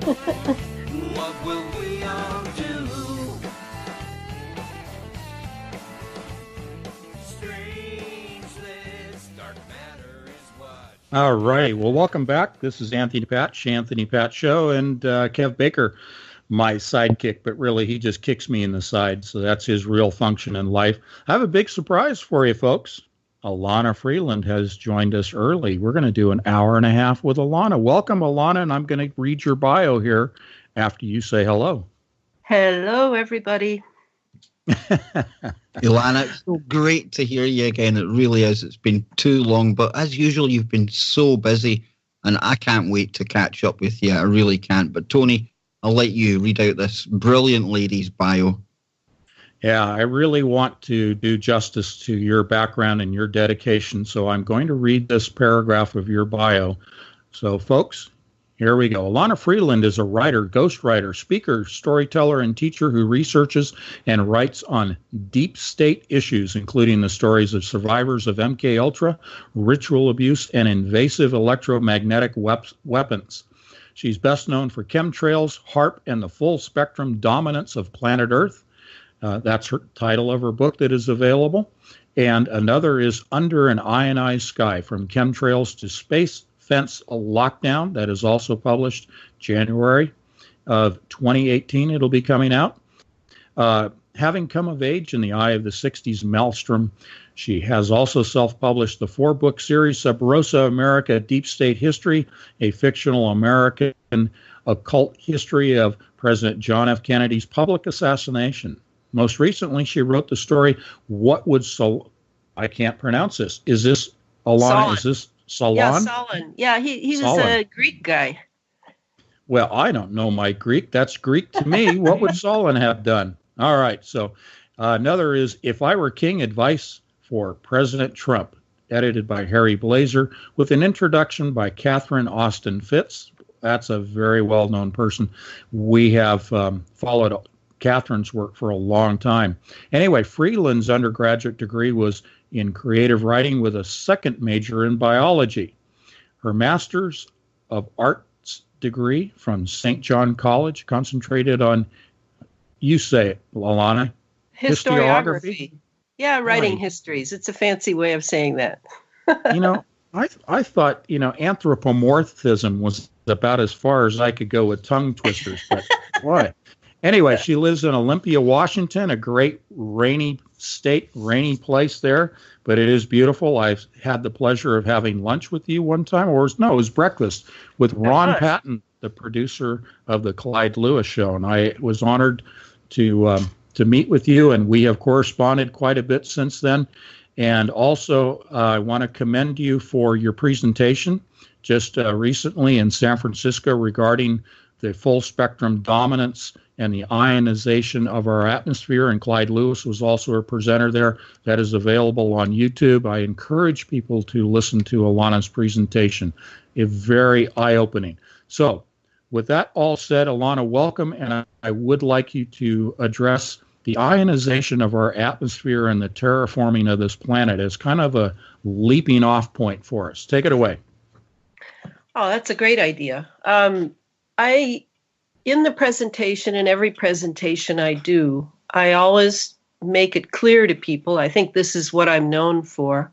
What will we all do? Strange this dark matter is what. All right. Well, welcome back. This is Anthony Patch Show, and Kev Baker, my sidekick, but really he just kicks me in the side, so that's his real function in life. I have a big surprise for you, folks. Elana Freeland has joined us early. We're going to do an hour and a half with Elana. Welcome, Elana, and I'm going to read your bio here after you say hello. Hello, everybody. Elana, it's so great to hear you again. It really is. It's been too long, but as usual, you've been so busy, and I can't wait to catch up with you. I really can't. But Tony, I'll let you read out this brilliant lady's bio. Yeah, I really want to do justice to your background and your dedication, so I'm going to read this paragraph of your bio. So, folks, here we go. Elana Freeland is a writer, ghostwriter, speaker, storyteller, and teacher who researches and writes on deep state issues, including the stories of survivors of MKUltra, ritual abuse, and invasive electromagnetic weapons. She's best known for Chemtrails, HAARP, and the full spectrum dominance of planet Earth. That's her title of her book that is available. And another is Under an Ionized Sky, From Chemtrails to Space Fence Lockdown. That is also published January of 2018. It'll be coming out. Having come of age in the eye of the 60s maelstrom, she has also self-published the 4-book series Sub Rosa America, Deep State History, a fictional American occult history of President John F. Kennedy's public assassination. Most recently, she wrote the story, What Would I can't pronounce this. Is this Elana? Solon. Is this Solon? Yeah, Solon. Yeah, he was Solon. a Greek guy. Well, I don't know my Greek. That's Greek to me. What would Solon have done? All right. So another is If I Were King, Advice for President Trump, edited by Harry Blazer, with an introduction by Catherine Austin Fitz. That's a very well-known person. We have followed Catherine's work for a long time. Anyway, Freeland's undergraduate degree was in creative writing with a second major in biology. Her Master's of Arts degree from St. John College concentrated on, you say it, Elana, Historiography. Yeah, writing Right. histories. It's a fancy way of saying that. I thought, anthropomorphism was about as far as I could go with tongue twisters, but boy. Anyway, she lives in Olympia, Washington, a great rainy state, rainy place there, but it is beautiful. I've had the pleasure of having lunch with you one time, it was breakfast with Ron Patton, the producer of the Clyde Lewis Show, and I was honored to meet with you, and we have corresponded quite a bit since then. And also, I want to commend you for your presentation just recently in San Francisco regarding the full spectrum dominance and the ionization of our atmosphere, and Clyde Lewis was also a presenter there. That is available on YouTube. I encourage people to listen to Elana's presentation. It's very eye-opening. So with that all said, Elana, welcome, and I would like you to address the ionization of our atmosphere and the terraforming of this planet as kind of a leaping off point for us. Take it away. Oh, that's a great idea. In the presentation, in every presentation I do, I always make it clear to people, I think this is what I'm known for,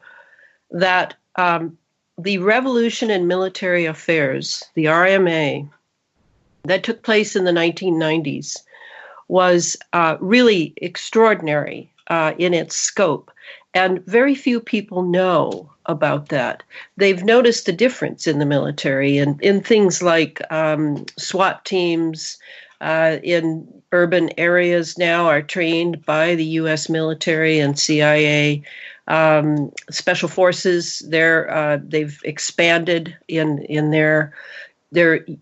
that the revolution in military affairs, the RMA, that took place in the 1990s was really extraordinary in its scope. And very few people know about that. They've noticed the difference in the military and in things like SWAT teams in urban areas now are trained by the U.S. military and CIA. Special forces, they've expanded in their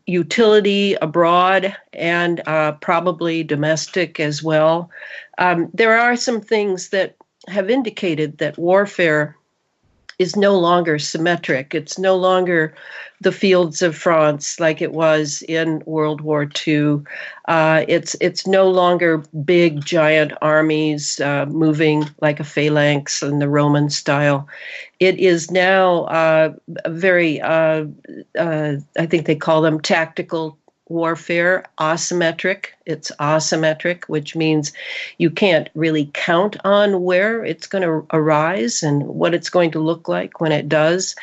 utility abroad and probably domestic as well. There are some things that have indicated that warfare is no longer symmetric. It's no longer the fields of France like it was in World War II. It's no longer big, giant armies moving like a phalanx in the Roman style. It is now very, I think they call them tactical warfare asymmetric. It's asymmetric, which means you can't really count on where it's going to arise and what it's going to look like when it does.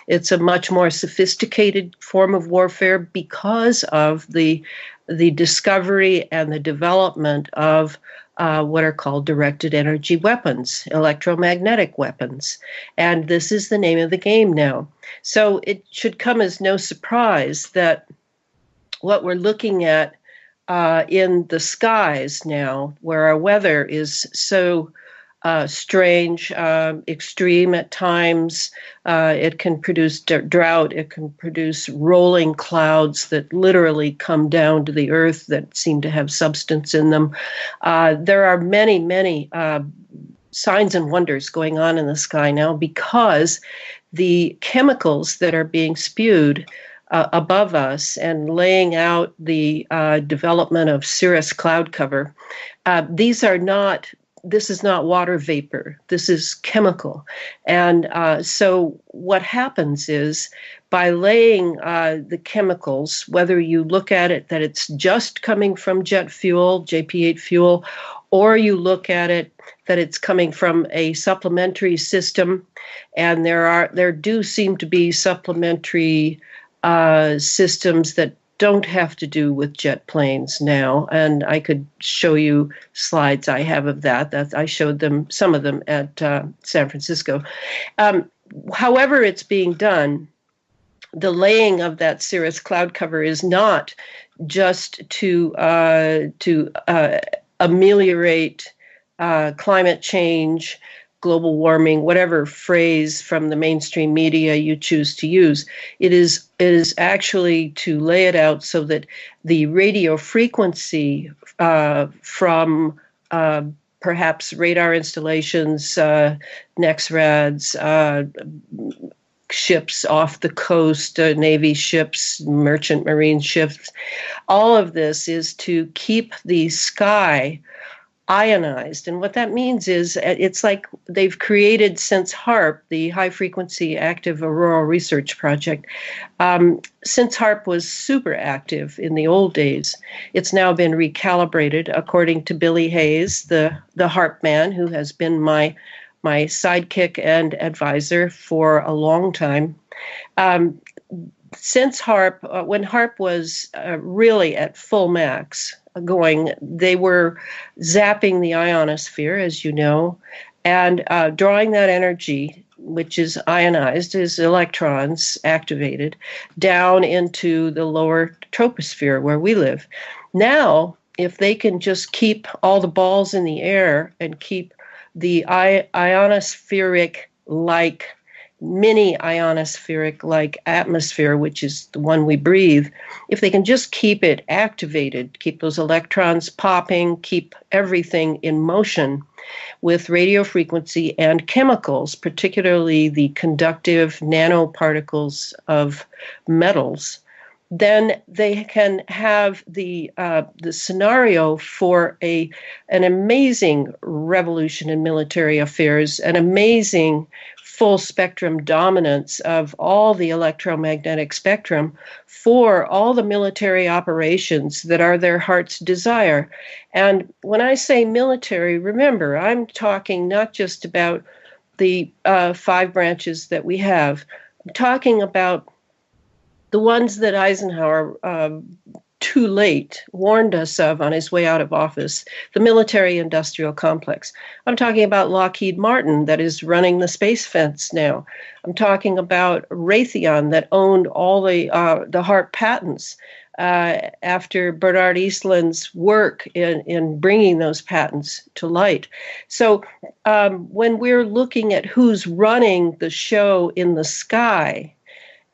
It's a much more sophisticated form of warfare because of the discovery and the development of what are called directed energy weapons, electromagnetic weapons. And this is the name of the game now. So it should come as no surprise that what we're looking at in the skies now, where our weather is so strange, extreme at times. It can produce drought. It can produce rolling clouds that literally come down to the earth that seem to have substance in them. There are many, many signs and wonders going on in the sky now because the chemicals that are being spewed above us and laying out the development of cirrus cloud cover, this is not water vapor. This is chemical. And so what happens is by laying the chemicals, whether you look at it that it's just coming from jet fuel, JP8 fuel, or you look at it that it's coming from a supplementary system, and there do seem to be supplementary systems that don't have to do with jet planes now, and I could show you slides I have of that I showed them, some of them at San Francisco. However it's being done, the laying of that cirrus cloud cover is not just to ameliorate climate change, global warming, whatever phrase from the mainstream media you choose to use. It is actually to lay it out so that the radio frequency from perhaps radar installations, NEXRADs, ships off the coast, Navy ships, merchant marine ships, all of this is to keep the sky ionized. And what that means is it's like they've created since HAARP, the High Frequency Active Auroral Research Project. Since HAARP was super active in the old days, it's now been recalibrated according to Billy Hayes, the HAARP man, who has been my sidekick and advisor for a long time. Since HAARP, when HAARP was really at full max going, they were zapping the ionosphere, as you know, and drawing that energy, which is ionized, is electrons activated, down into the lower troposphere where we live. Now, if they can just keep all the balls in the air and keep the ionospheric-like, mini ionospheric-like atmosphere, which is the one we breathe, if they can just keep it activated, keep those electrons popping, keep everything in motion with radio frequency and chemicals, particularly the conductive nanoparticles of metals, then they can have the scenario for an amazing revolution in military affairs, an amazing full spectrum dominance of all the electromagnetic spectrum for all the military operations that are their heart's desire. And when I say military, remember, I'm talking not just about the 5 branches that we have. I'm talking about the ones that Eisenhower too late warned us of on his way out of office, the military-industrial complex. I'm talking about Lockheed Martin that is running the space fence now. I'm talking about Raytheon that owned all the HAARP patents after Bernard Eastland's work in bringing those patents to light. So when we're looking at who's running the show in the sky,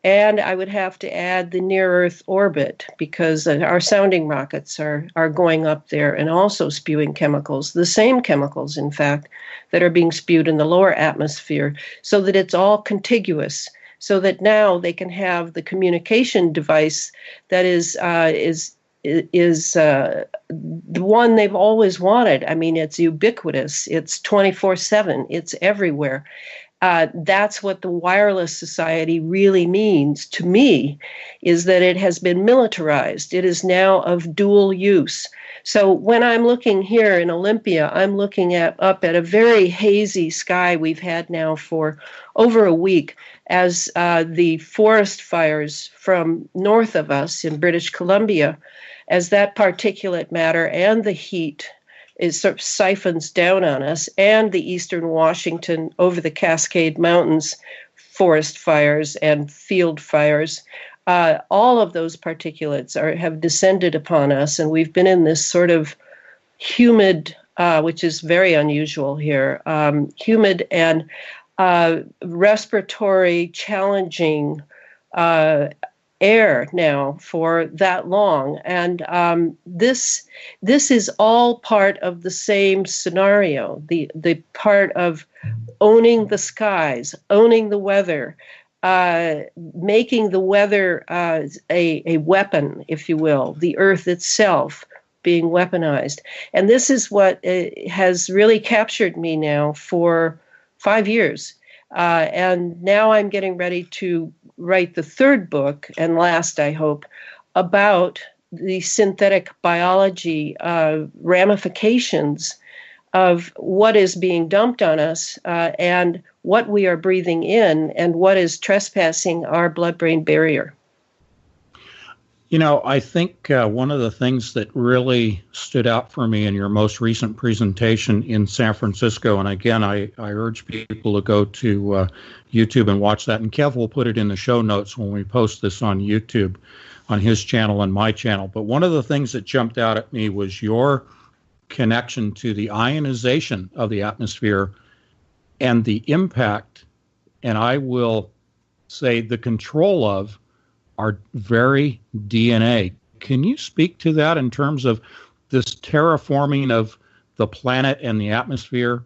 and I would have to add the near-Earth orbit, because our sounding rockets are going up there and also spewing chemicals, the same chemicals, in fact, that are being spewed in the lower atmosphere, so that it's all contiguous, so that now they can have the communication device that is the one they've always wanted. I mean, it's ubiquitous. It's 24/7. It's everywhere. That's what the wireless society really means to me, is that it has been militarized. It is now of dual use. So when I'm looking here in Olympia, I'm looking up at a very hazy sky we've had now for over a week, as the forest fires from north of us in British Columbia, as that particulate matter and the heat is sort of siphons down on us, and the eastern Washington over the Cascade Mountains forest fires and field fires. All of those particulates have descended upon us, and we've been in this sort of humid, which is very unusual here, humid and respiratory challenging air now for that long. And this is all part of the same scenario, the part of owning the skies, owning the weather, making the weather a weapon, if you will, the earth itself being weaponized. And this is what has really captured me now for 5 years. And now I'm getting ready to write the third book, and last, I hope, about the synthetic biology ramifications of what is being dumped on us and what we are breathing in and what is trespassing our blood-brain barrier. You know, I think one of the things that really stood out for me in your most recent presentation in San Francisco, and again, I urge people to go to YouTube and watch that, and Kev will put it in the show notes when we post this on YouTube, on his channel and my channel. But one of the things that jumped out at me was your connection to the ionization of the atmosphere and the impact, and I will say the control of our very DNA. Can you speak to that in terms of this terraforming of the planet and the atmosphere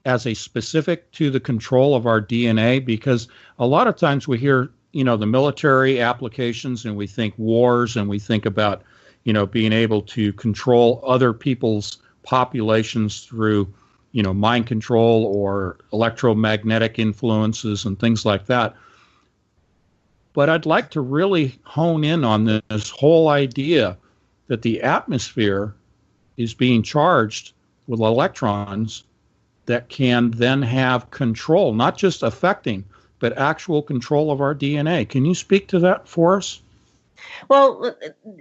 as a specific to the control of our DNA? Because a lot of times we hear, the military applications, and we think wars, and we think about, being able to control other people's populations through, mind control or electromagnetic influences and things like that. But I'd like to really hone in on this whole idea that the atmosphere is being charged with electrons that can then have control, not just affecting, but actual control of our DNA. Can you speak to that for us? Well,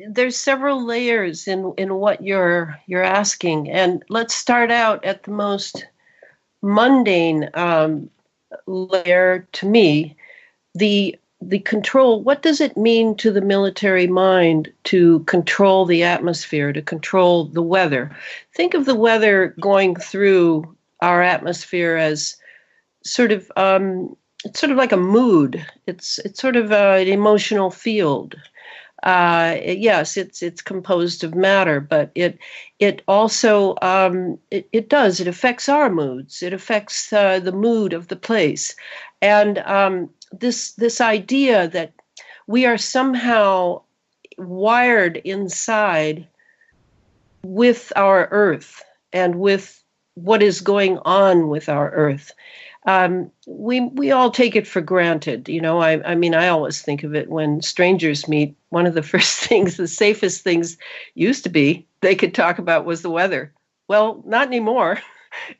there's several layers in what you're asking, and let's start out at the most mundane layer to me, the control. What does it mean to the military mind to control the atmosphere, to control the weather? Think of the weather going through our atmosphere as sort of it's sort of like a mood. It's sort of an emotional field. Yes, it's composed of matter, but it also it affects our moods. It affects the mood of the place, and this idea that we are somehow wired inside with our Earth and with what is going on with our Earth. We all take it for granted. I mean, I always think of it when strangers meet. One of the first things, the safest things used to be they could talk about was the weather. Well, not anymore.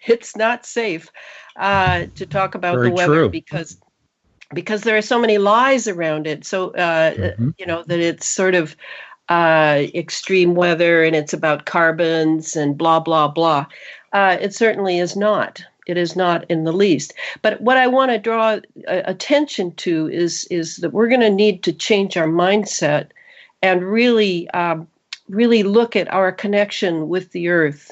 It's not safe to talk about Very the weather true. because there are so many lies around it. So, that it's sort of extreme weather and it's about carbons and blah, blah, blah. It certainly is not. It is not in the least. But what I want to draw attention to is that we're going to need to change our mindset and really look at our connection with the earth,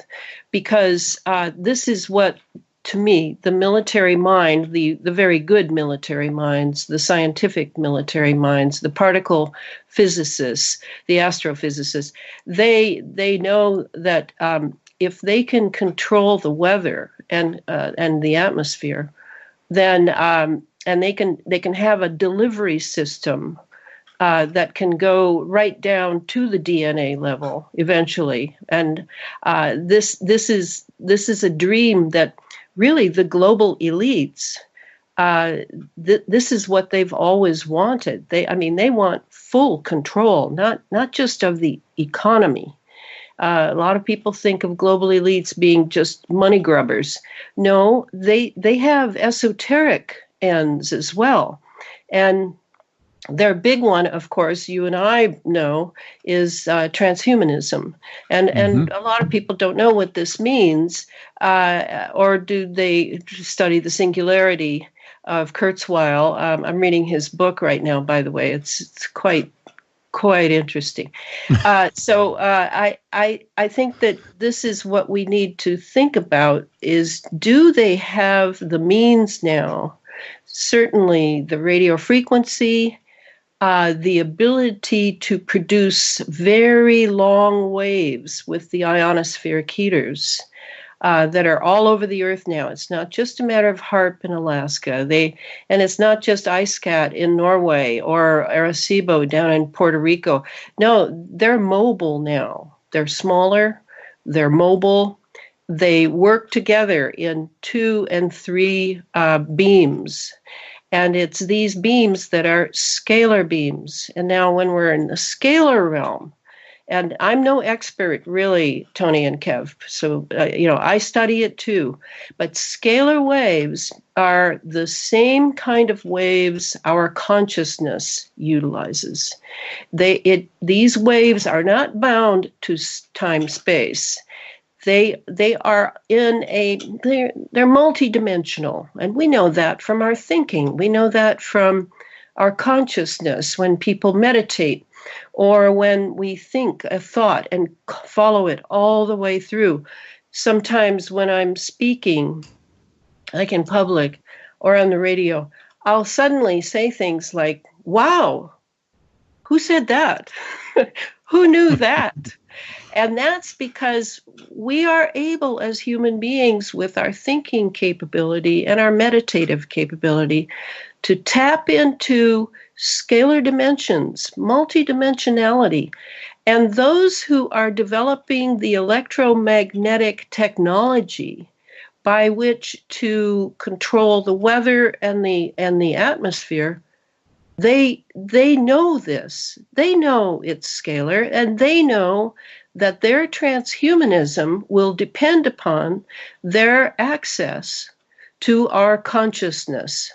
because this is what, to me, the military mind, the very good military minds, the scientific military minds, the particle physicists, the astrophysicists, they know that if they can control the weather and the atmosphere, then and they can have a delivery system that can go right down to the DNA level eventually. And this is a dream that really the global elites this is what they've always wanted. They want full control, not just of the economy. A lot of people think of global elites being just money grubbers. No, they have esoteric ends as well. And their big one, of course, you and I know, is transhumanism. And a lot of people don't know what this means, or do they study the singularity of Kurzweil? I'm reading his book right now, by the way. It's quite interesting. So I think that this is what we need to think about: is do they have the means now? Certainly, the radio frequency. The ability to produce very long waves with the ionospheric heaters that are all over the Earth now. It's not just a matter of HARP in Alaska. And it's not just IceCat in Norway or Arecibo down in Puerto Rico. No, they're mobile now. They're smaller. They're mobile. They work together in 2 and 3 beams. And it's these beams that are scalar beams. And now when we're in the scalar realm, and I'm no expert really, Tony and Kev, so, I study it too. But scalar waves are the same kind of waves our consciousness utilizes. These waves are not bound to time-space. They are they're multidimensional, and we know that from our thinking. We know that from our consciousness when people meditate, or when we think a thought and follow it all the way through. Sometimes when I'm speaking, like in public or on the radio, I'll suddenly say things like, "Wow, who said that? Who knew that?" And that's because we are able as human beings with our thinking capability and our meditative capability to tap into scalar dimensions, multidimensionality. And those who are developing the electromagnetic technology by which to control the weather and the atmosphere, they know this. They know it's scalar, and they know that their transhumanism will depend upon their access to our consciousness.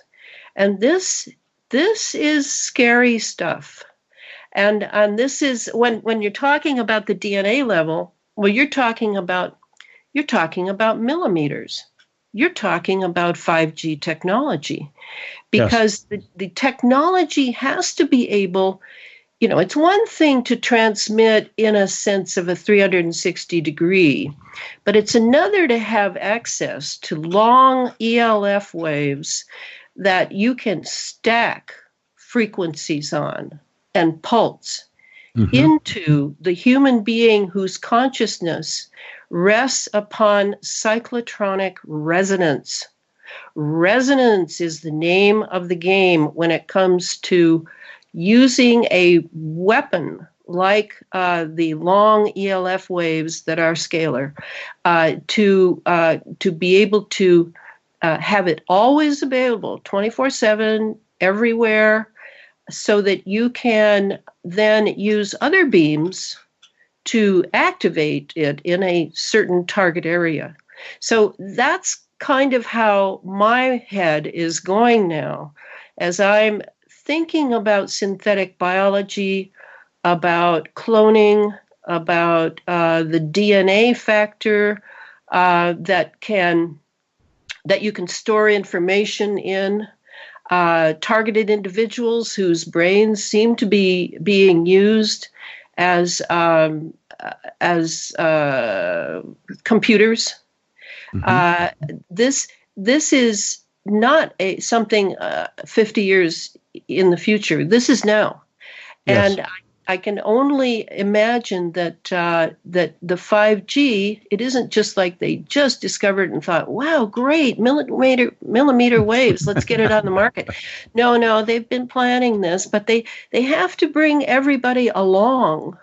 And this is scary stuff. And this is when you're talking about the DNA level, well, you're talking about millimeters. You're talking about 5G technology, because the technology has to be able. It's one thing to transmit in a sense of a 360 degree, but it's another to have access to long ELF waves that you can stack frequencies on and pulse into the human being whose consciousness rests upon cyclotronic resonance. Resonance is the name of the game when it comes to using a weapon like the long ELF waves that are scalar to be able to have it always available 24/7 everywhere, so that you can then use other beams to activate it in a certain target area. So that's kind of how my head is going now as I'm thinking about synthetic biology, about cloning, about the DNA factor that you can store information in, targeted individuals whose brains seem to be being used as computers. This is not something 50 years in the future. This is now. Yes. And I can only imagine that that the 5G, it isn't just like they just discovered and thought, wow, great, millimeter waves, let's get it on the market. No, they've been planning this, but they have to bring everybody along.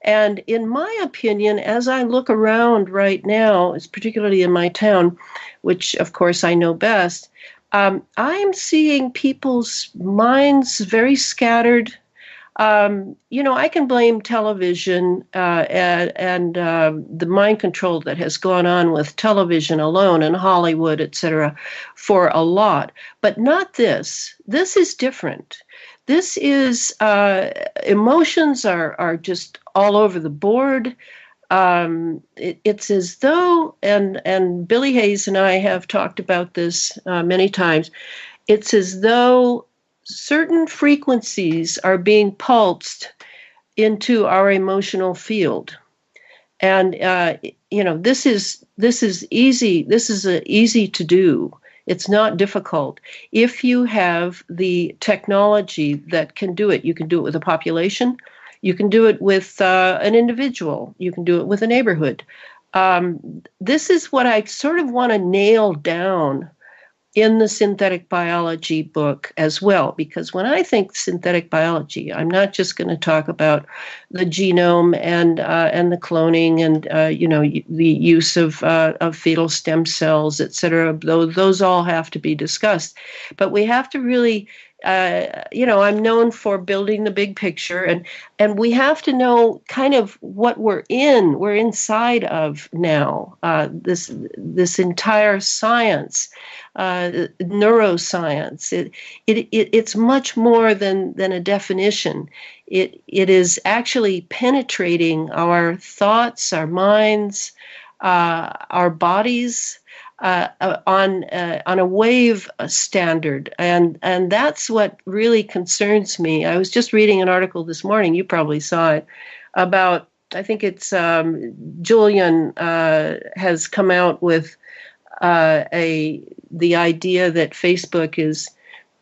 And in my opinion, as I look around right now, it's particularly in my town, which of course I know best, I'm seeing people's minds very scattered. I can blame television and the mind control that has gone on with television alone and Hollywood, et cetera, for a lot, but not this. This is different. This is emotions are just all over the board. It's as though, and Billy Hayes and I have talked about this many times, it's as though certain frequencies are being pulsed into our emotional field. And, this is easy. This is easy to do. It's not difficult. If you have the technology that can do it, you can do it with a population. You can do it with an individual. You can do it with a neighborhood. This is what I sort of want to nail down in the synthetic biology book as well, because when I think synthetic biology, I'm not just going to talk about the genome and the cloning and the use of fetal stem cells, et cetera. Those all have to be discussed, but we have to really. I'm known for building the big picture, and we have to know kind of what we're inside of now. This entire science, neuroscience. It's much more than a definition. It is actually penetrating our thoughts, our minds, our bodies. On a wave standard, and that's what really concerns me. I was just reading an article this morning, you probably saw it, about, I think it's Julian has come out with the idea that Facebook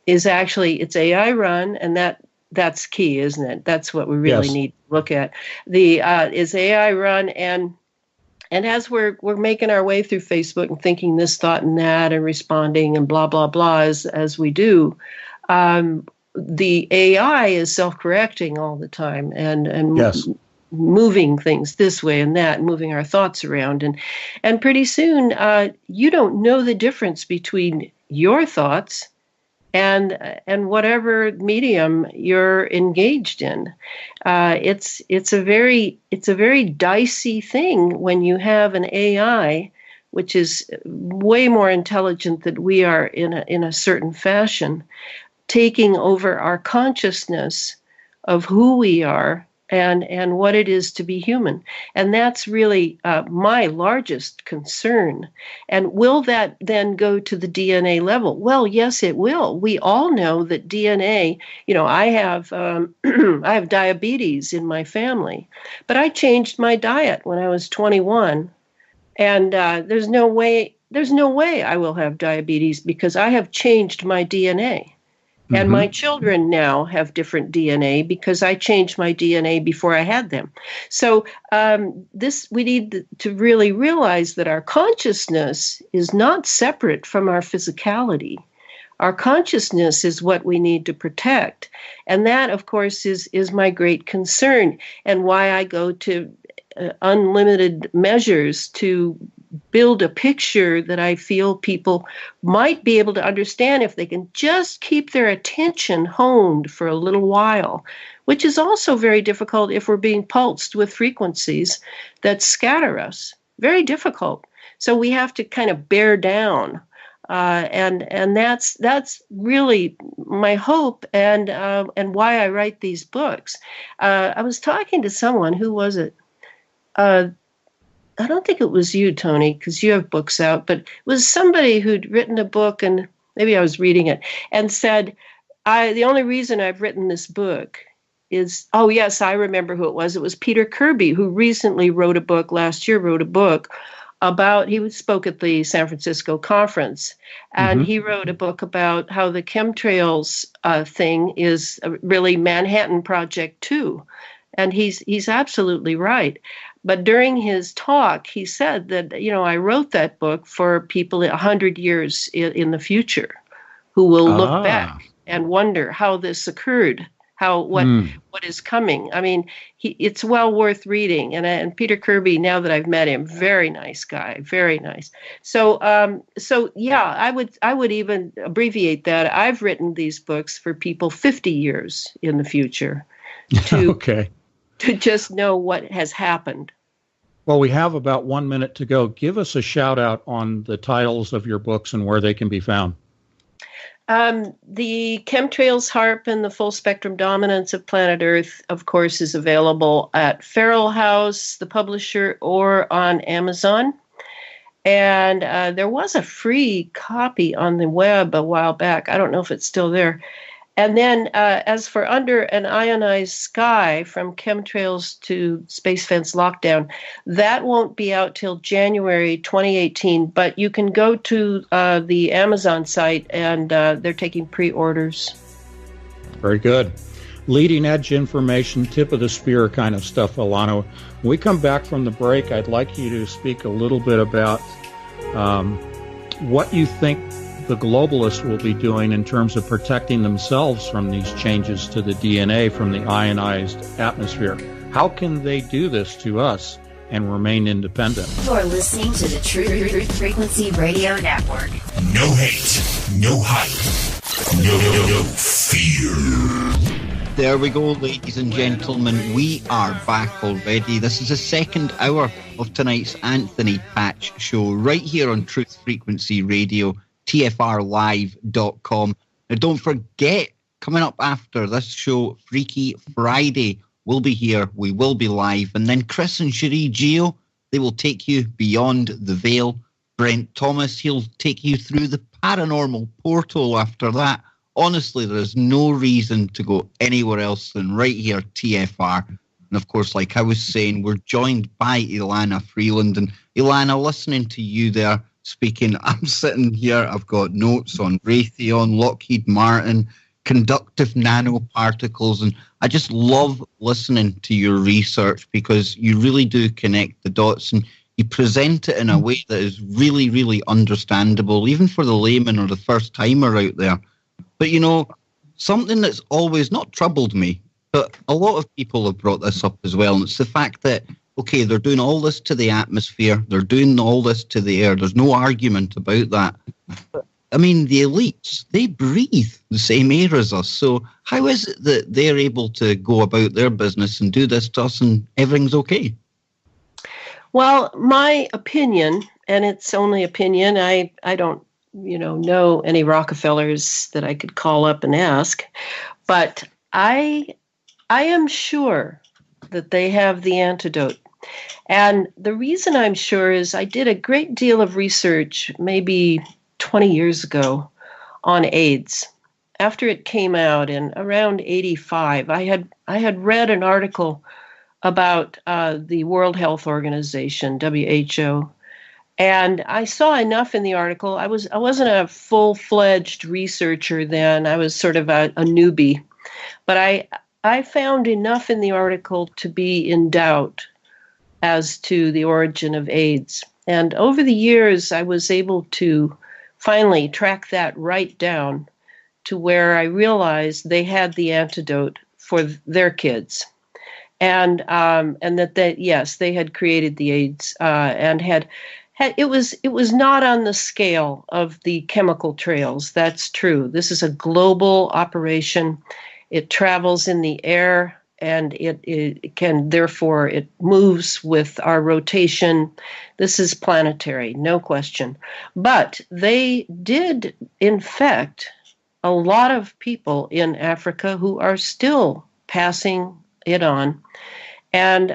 is actually, it's AI run, and that's key, isn't it? That's what we really need to look at. Is AI run, and as we're making our way through Facebook and thinking this thought and that and responding and blah, blah, blah, as we do, the AI is self-correcting all the time and moving things this way and that, moving our thoughts around. And pretty soon, you don't know the difference between your thoughts and whatever medium you're engaged in. It's a very dicey thing when you have an AI, which is way more intelligent than we are in a certain fashion, taking over our consciousness of who we are and what it is to be human. And that's really my largest concern. And will that then go to the DNA level? Well, yes, it will. We all know that DNA, I have I have diabetes in my family, but I changed my diet when I was 21. And there's no way I will have diabetes because I have changed my DNA. And my children now have different DNA because I changed my DNA before I had them. So we need to really realize that our consciousness is not separate from our physicality. Our consciousness is what we need to protect. And that, of course, is my great concern and why I go to unlimited measures to build a picture that I feel people might be able to understand if they can just keep their attention honed for a little while, which is also very difficult if we're being pulsed with frequencies that scatter us. Very difficult. So we have to kind of bear down. And that's really my hope and why I write these books. I was talking to someone, who was it? I don't think it was you, Tony, because you have books out, but it was somebody who'd written a book, and maybe I was reading it, and said, the only reason I've written this book is, oh, yes, I remember who it was. It was Peter Kirby, who recently last year wrote a book about, he spoke at the San Francisco conference, and he wrote a book about how the chemtrails thing is really Manhattan Project 2. And he's absolutely right. But during his talk, he said that, I wrote that book for people 100 years in the future who will look back and wonder how this occurred, what is coming. I mean, it's well worth reading. And Peter Kirby, now that I've met him, very nice guy, very nice. So yeah, I would even abbreviate that. I've written these books for people 50 years in the future to to just know what has happened. Well, we have about 1 minute to go. Give us a shout out on the titles of your books and where they can be found. The Chemtrails Harp and the Full Spectrum Dominance of Planet Earth, of course, is available at Feral House, the publisher, or on Amazon. And there was a free copy on the web a while back. I don't know if it's still there. And then as for Under an Ionized Sky, from Chemtrails to Space Fence Lockdown, that won't be out till January 2018, but you can go to the Amazon site and they're taking pre-orders. Very good. Leading edge information, tip of the spear kind of stuff, Elana. When we come back from the break, I'd like you to speak a little bit about what you think the globalists will be doing in terms of protecting themselves from these changes to the DNA from the ionized atmosphere. How can they do this to us and remain independent? You're listening to the Truth Frequency Radio Network. No hate, no hype, no fear. There we go, ladies and gentlemen. We are back already. This is the second hour of tonight's Anthony Patch Show right here on Truth Frequency Radio, TFRlive.com. Now, don't forget, coming up after this show, Freaky Friday will be here. We will be live. And then Chris and Cherie Geo, they will take you beyond the veil. Brent Thomas, he'll take you through the paranormal portal after that. Honestly, there is no reason to go anywhere else than right here, TFR. And of course, like I was saying, we're joined by Elana Freeland. And Elana, listening to you there speaking, I'm sitting here, I've got notes on Raytheon, Lockheed Martin, conductive nanoparticles, and I just love listening to your research because you really do connect the dots and you present it in a way that is really, really understandable, even for the layman or the first timer out there. But, you know, something that's always not troubled me, but a lot of people have brought this up as well, and it's the fact that, okay, they're doing all this to the atmosphere, they're doing all this to the air, there's no argument about that. But, I mean, the elites, they breathe the same air as us, so how is it that they're able to go about their business and do this to us and everything's okay? Well, my opinion, and it's only opinion, I don't know any Rockefellers that I could call up and ask, but I am sure that they have the antidote. And the reason I'm sure is I did a great deal of research maybe 20 years ago on AIDS. After it came out in around 85, I had read an article about the World Health Organization, WHO, and I saw enough in the article. I wasn't a full-fledged researcher then. I was sort of a newbie. But I found enough in the article to be in doubt as to the origin of AIDS. And over the years, I was able to finally track that right down to where I realized they had the antidote for their kids. And that they had created the AIDS and had it was not on the scale of the chemical trails. That's true. This is a global operation. It travels in the air, and it can, therefore, it moves with our rotation. This is planetary, no question. But they did infect a lot of people in Africa who are still passing it on. And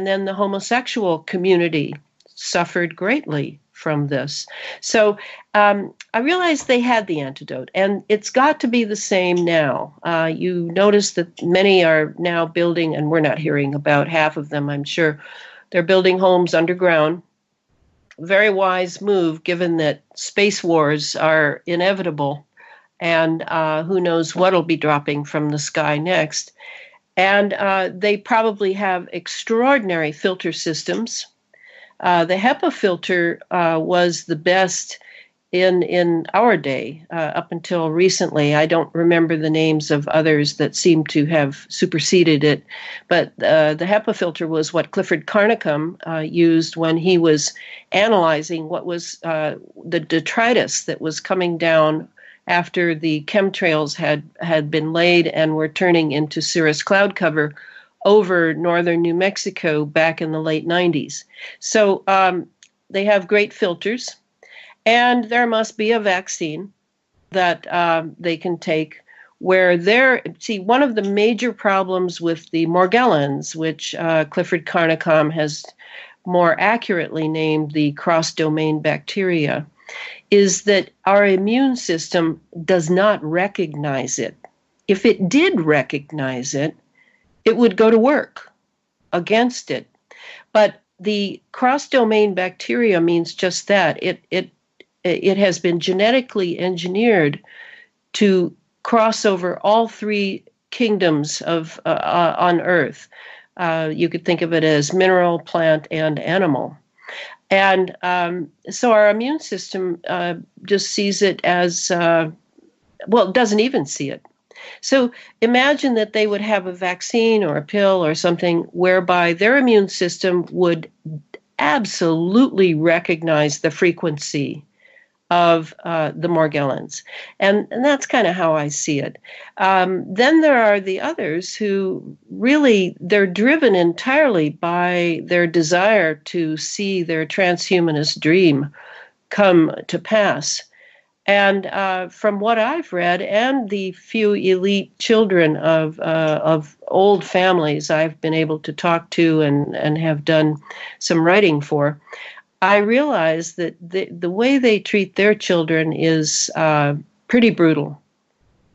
then the homosexual community suffered greatly from this. So I realized they had the antidote, and it's got to be the same now. You notice that many are now building, and we're not hearing about half of them, I'm sure. They're building homes underground. Very wise move, given that space wars are inevitable, and who knows what'll be dropping from the sky next. And they probably have extraordinary filter systems. The HEPA filter was the best in our day, up until recently. I don't remember the names of others that seem to have superseded it, but the HEPA filter was what Clifford Carnicom used when he was analyzing what was the detritus that was coming down after the chemtrails had been laid and were turning into cirrus cloud cover over northern New Mexico back in the late 90s. So they have great filters. And there must be a vaccine that they can take where one of the major problems with the Morgellons, which Clifford Carnicom has more accurately named the cross-domain bacteria, is that our immune system does not recognize it. If it did recognize it, it would go to work against it. But the cross-domain bacteria means just that. It has been genetically engineered to cross over all three kingdoms of on Earth. You could think of it as mineral, plant, and animal. And so our immune system just sees it as, it doesn't even see it. So imagine that they would have a vaccine or a pill or something whereby their immune system would absolutely recognize the frequency of the Morgellons. And that's kind of how I see it. Then there are the others who really, they're driven entirely by their desire to see their transhumanist dream come to pass. And from what I've read, and the few elite children of old families I've been able to talk to and have done some writing for, I realize that the way they treat their children is pretty brutal.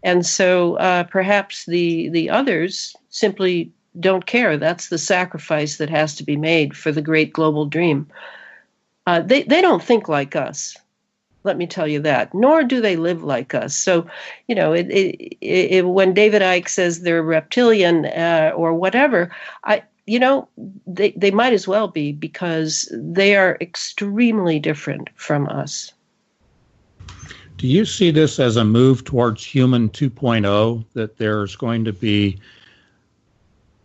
And so perhaps the others simply don't care. That's the sacrifice that has to be made for the great global dream. They don't think like us. Let me tell you that. Nor do they live like us. So, when David Icke says they're reptilian or whatever, they might as well be, because they are extremely different from us. Do you see this as a move towards human 2.0, that there's going to be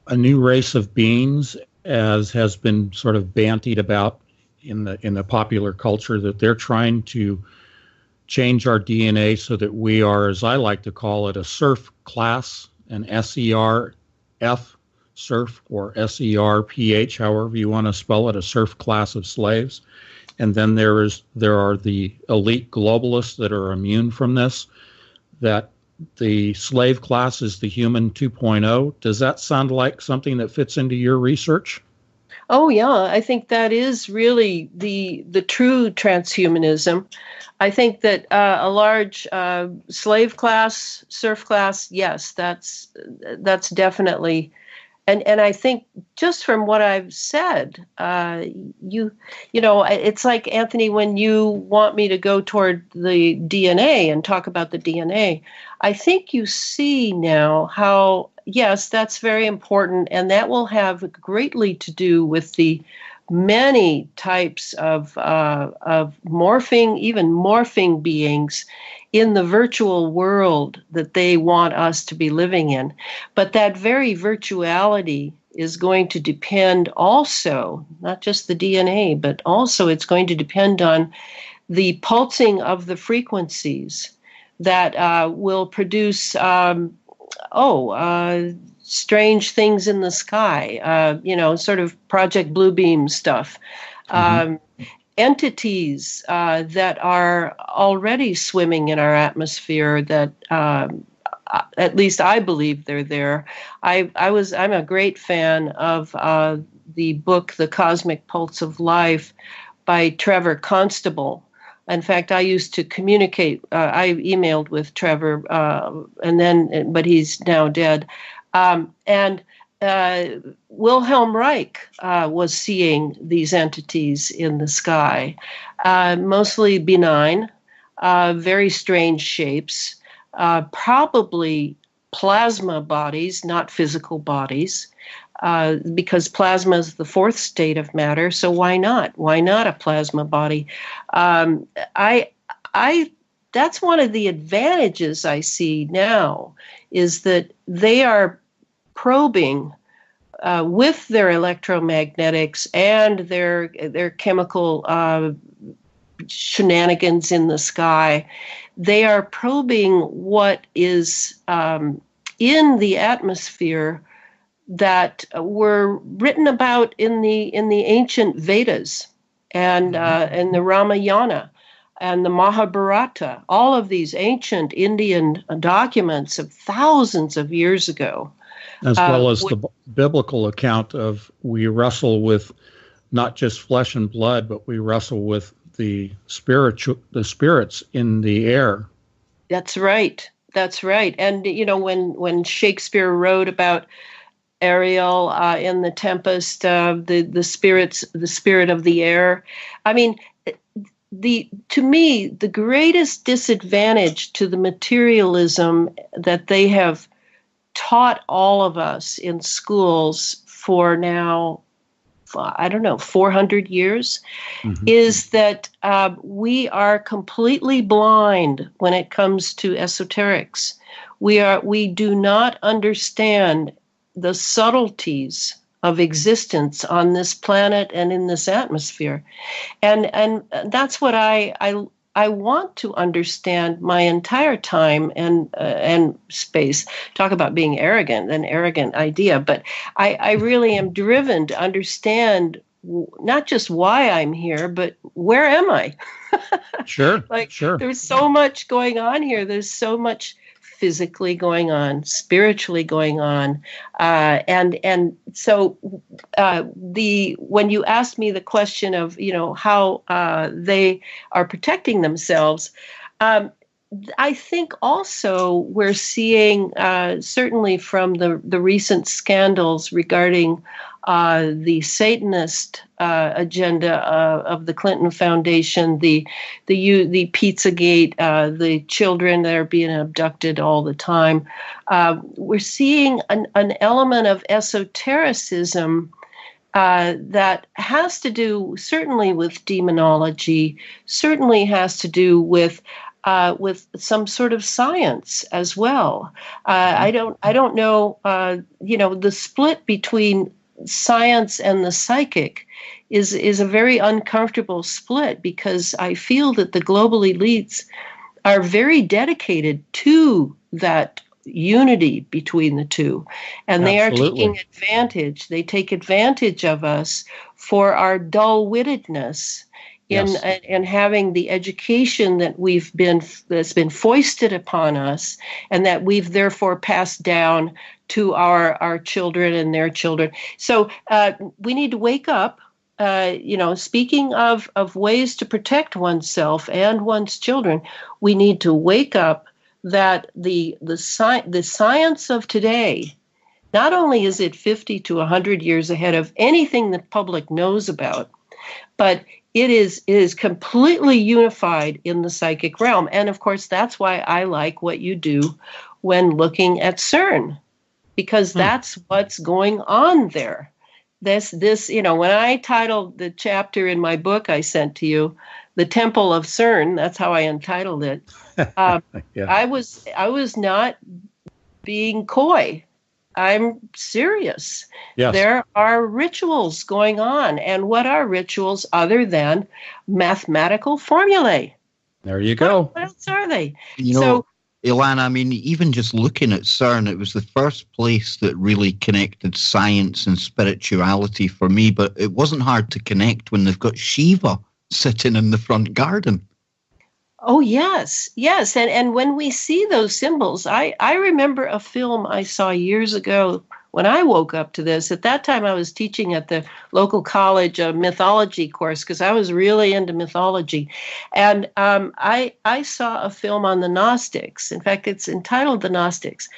a new race of beings, as has been sort of bantied about in the popular culture, that they're trying to change our DNA so that we are, as I like to call it, a serf class, an SERF, serf, or SERPH, however you want to spell it, a serf class of slaves. And then there are the elite globalists that are immune from this, that the slave class is the human 2.0. Does that sound like something that fits into your research? Oh, yeah. I think that is really the true transhumanism. I think that a large slave class, serf class, yes, that's definitely. And I think just from what I've said, it's like, Anthony, when you want me to go toward the DNA and talk about the DNA, I think you see now how, yes, that's very important, and that will have greatly to do with the many types of morphing beings in the virtual world that they want us to be living in. But that very virtuality is going to depend also, not just the DNA, but also it's going to depend on the pulsing of the frequencies that will produce strange things in the sky, sort of Project Bluebeam stuff. Mm-hmm. Entities that are already swimming in our atmosphere that at least I believe they're there. I'm a great fan of the book, The Cosmic Pulse of Life by Trevor Constable. In fact, I used to communicate, I emailed with Trevor but he's now dead. And Wilhelm Reich was seeing these entities in the sky, mostly benign, very strange shapes, probably plasma bodies, not physical bodies, because plasma is the fourth state of matter. So why not? Why not a plasma body? I that's one of the advantages I see now, is that they are probing with their electromagnetics and their chemical shenanigans in the sky. They are probing what is in the atmosphere that were written about in the ancient Vedas and the Ramayana and the Mahabharata, all of these ancient Indian documents of thousands of years ago. As well as the biblical account of, we wrestle with not just flesh and blood, but we wrestle with the spirits in the air. That's right. And when Shakespeare wrote about Ariel in the Tempest, the spirit of the air. I mean, to me, the greatest disadvantage to the materialism that they have taught all of us in schools for now, 400 years, is that we are completely blind when it comes to esoterics. We do not understand the subtleties of existence on this planet and in this atmosphere, and that's what I want to understand my entire time and space. Talk about being arrogant, an arrogant idea, but I really am driven to understand not just why I'm here, but where am I? Sure. There's so much going on here. There's so much physically going on, spiritually going on, and so when you asked me the question of how they are protecting themselves, I think also we're seeing certainly from the recent scandals regarding the Satanist agenda of the Clinton Foundation, the Pizzagate, the children that are being abducted all the time. We're seeing an element of esotericism that has to do certainly with demonology, certainly has to do with some sort of science as well. I don't know. The split between science and the psychic is a very uncomfortable split, because I feel that the global elites are very dedicated to that unity between the two, and they are taking advantage. They take advantage of us for our dull-wittedness in having the education that's been foisted upon us, and that we've therefore passed down to our children and their children. So we need to wake up. Speaking of ways to protect oneself and one's children, we need to wake up that the science of today, not only is it 50 to 100 years ahead of anything the public knows about, but it is completely unified in the psychic realm. And of course, that's why I like what you do when looking at CERN, because that's what's going on there. This, when I titled the chapter in my book I sent to you, The Temple of CERN, that's how I entitled it. I was not being coy. I'm serious. Yes. There are rituals going on. And what are rituals other than mathematical formulae? There you go. What else are they? Elana, I mean, even just looking at CERN, it was the first place that really connected science and spirituality for me, but it wasn't hard to connect when they've got Shiva sitting in the front garden. Oh, yes. And when we see those symbols, I remember a film I saw years ago when I woke up to this. At that time, I was teaching at the local college a mythology course because I was really into mythology. And I saw a film on the Gnostics. In fact, it's entitled The Gnostics.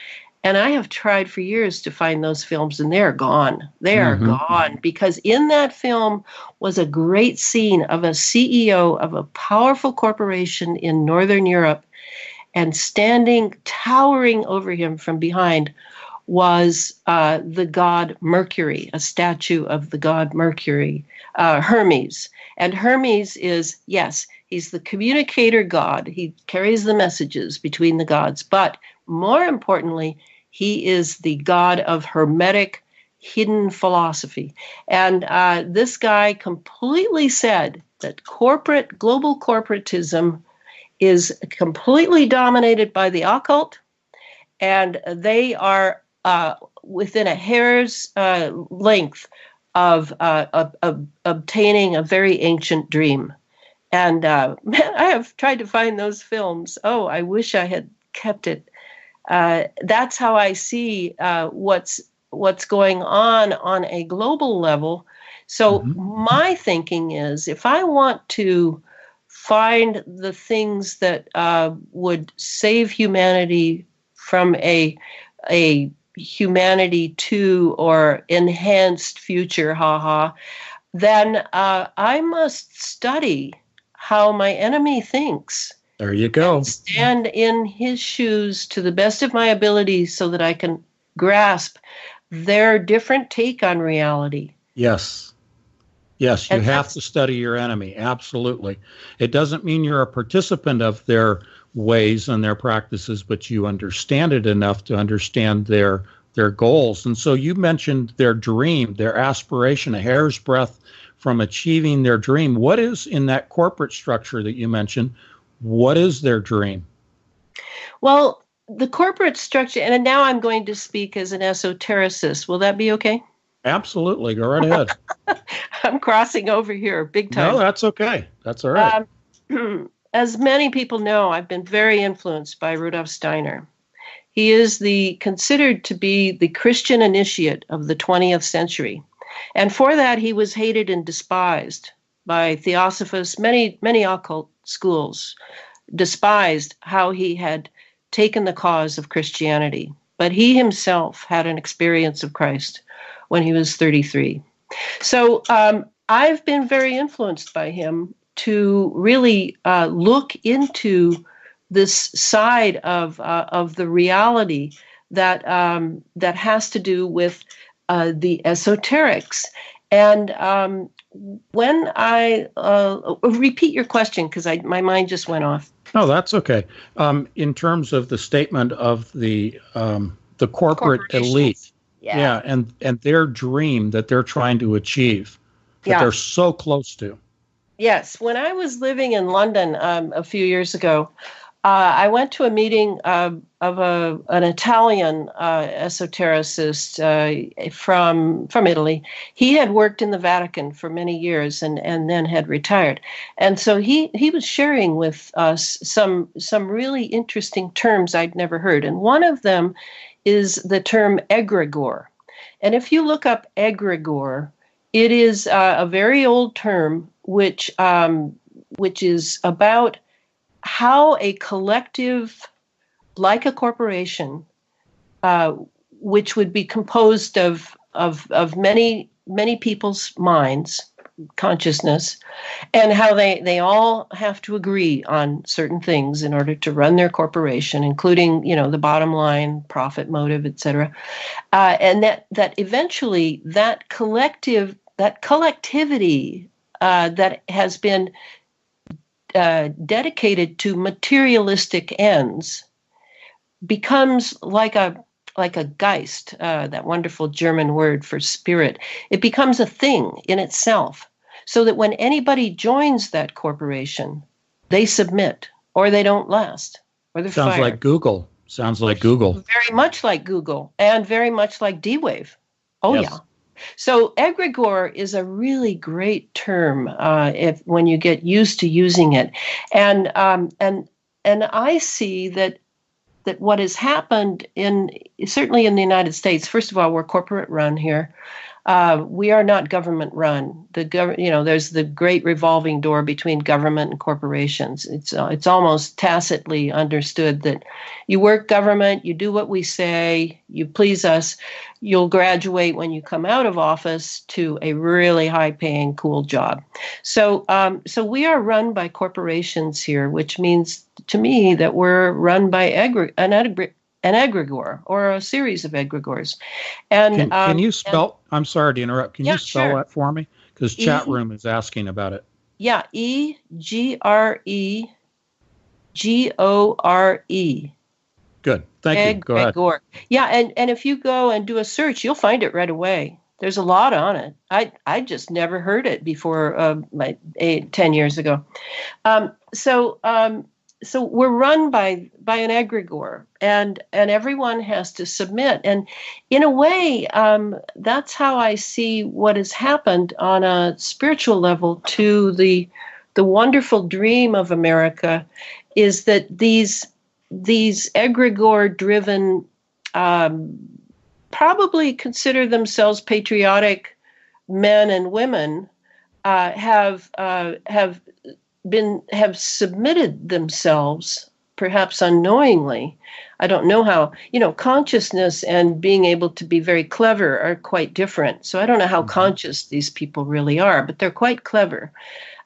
And I have tried for years to find those films, and they're gone. They are gone, because in that film was a great scene of a CEO of a powerful corporation in Northern Europe, and towering over him from behind was the god Mercury, a statue of the god Mercury, Hermes. And Hermes is, yes, He's the communicator God. He carries the messages between the gods. But more importantly, he is the God of Hermetic hidden philosophy. And this guy completely said that global corporatism is completely dominated by the occult, and they are within a hair's length of obtaining a very ancient dream. And I have tried to find those films. Oh, I wish I had kept it. That's how I see what's going on a global level. So my thinking is, if I want to find the things that would save humanity from a humanity 2 or enhanced future, then I must study how my enemy thinks. There you go. And stand in his shoes to the best of my ability so that I can grasp their different take on reality. Yes. Yes, you have to study your enemy. Absolutely. It doesn't mean you're a participant of their ways and their practices, but you understand it enough to understand their goals. And so you mentioned their dream, their aspiration, a hair's breadth from achieving their dream. What is in that corporate structure that you mentioned? What is their dream? Well, the corporate structure, and now I'm going to speak as an esotericist. Will that be okay? Absolutely. Go right ahead. I'm crossing over here big time. No, that's okay. That's all right. As many people know, I've been very influenced by Rudolf Steiner. He is considered to be the Christian initiate of the 20th century. And for that, he was hated and despised by theosophists. Many occult schools despised how he had taken the cause of Christianity. But he himself had an experience of Christ when he was 33. So I've been very influenced by him to really look into this side of the reality that has to do with the esoterics. And when I repeat your question, because my mind just went off. No, that's okay. In terms of the statement of the corporate elite, yeah, and their dream that they're trying to achieve, that they're so close to. Yes, when I was living in London a few years ago, I went to a meeting of an Italian esotericist from Italy. He had worked in the Vatican for many years and then had retired. And so he was sharing with us some really interesting terms I'd never heard. And one of them is the term egregore. And if you look up egregore, it is a very old term which is about how a collective, like a corporation, which would be composed of many people's minds, consciousness, and how they all have to agree on certain things in order to run their corporation, including the bottom line, profit motive, etc. And that eventually that collectivity that has been dedicated to materialistic ends becomes like a Geist, that wonderful German word for spirit. It becomes a thing in itself, so that when anybody joins that corporation, they submit, or they don't last, or they're fired. Sounds like Google. Very much like Google, and very much like D-Wave. Oh, yes. Yeah. So egregore is a really great term when you get used to using it, and I see that what has happened certainly in the United States. First of all, we're corporate run here. We are not government run. There's the great revolving door between government and corporations. It's almost tacitly understood that you work government, you do what we say, you please us, you'll graduate when you come out of office to a really high-paying, cool job. So we are run by corporations here, which means to me that we're run by an egregore or a series of egregores. And can you spell? I'm sorry to interrupt. Can you spell sure. that for me? Because chat room is asking about it. Yeah, Egregore. Good. Thank you. Go ahead. Egregore. Yeah, and if you go and do a search, you'll find it right away. There's a lot on it. I just never heard it before, like 10 years ago. So we're run by an egregore, and everyone has to submit. And in a way, that's how I see what has happened on a spiritual level to the wonderful dream of America, is that these egregore-driven, probably consider themselves patriotic men and women, have submitted themselves, perhaps unknowingly. I don't know how. Consciousness and being able to be very clever are quite different. So I don't know how conscious these people really are, but they're quite clever,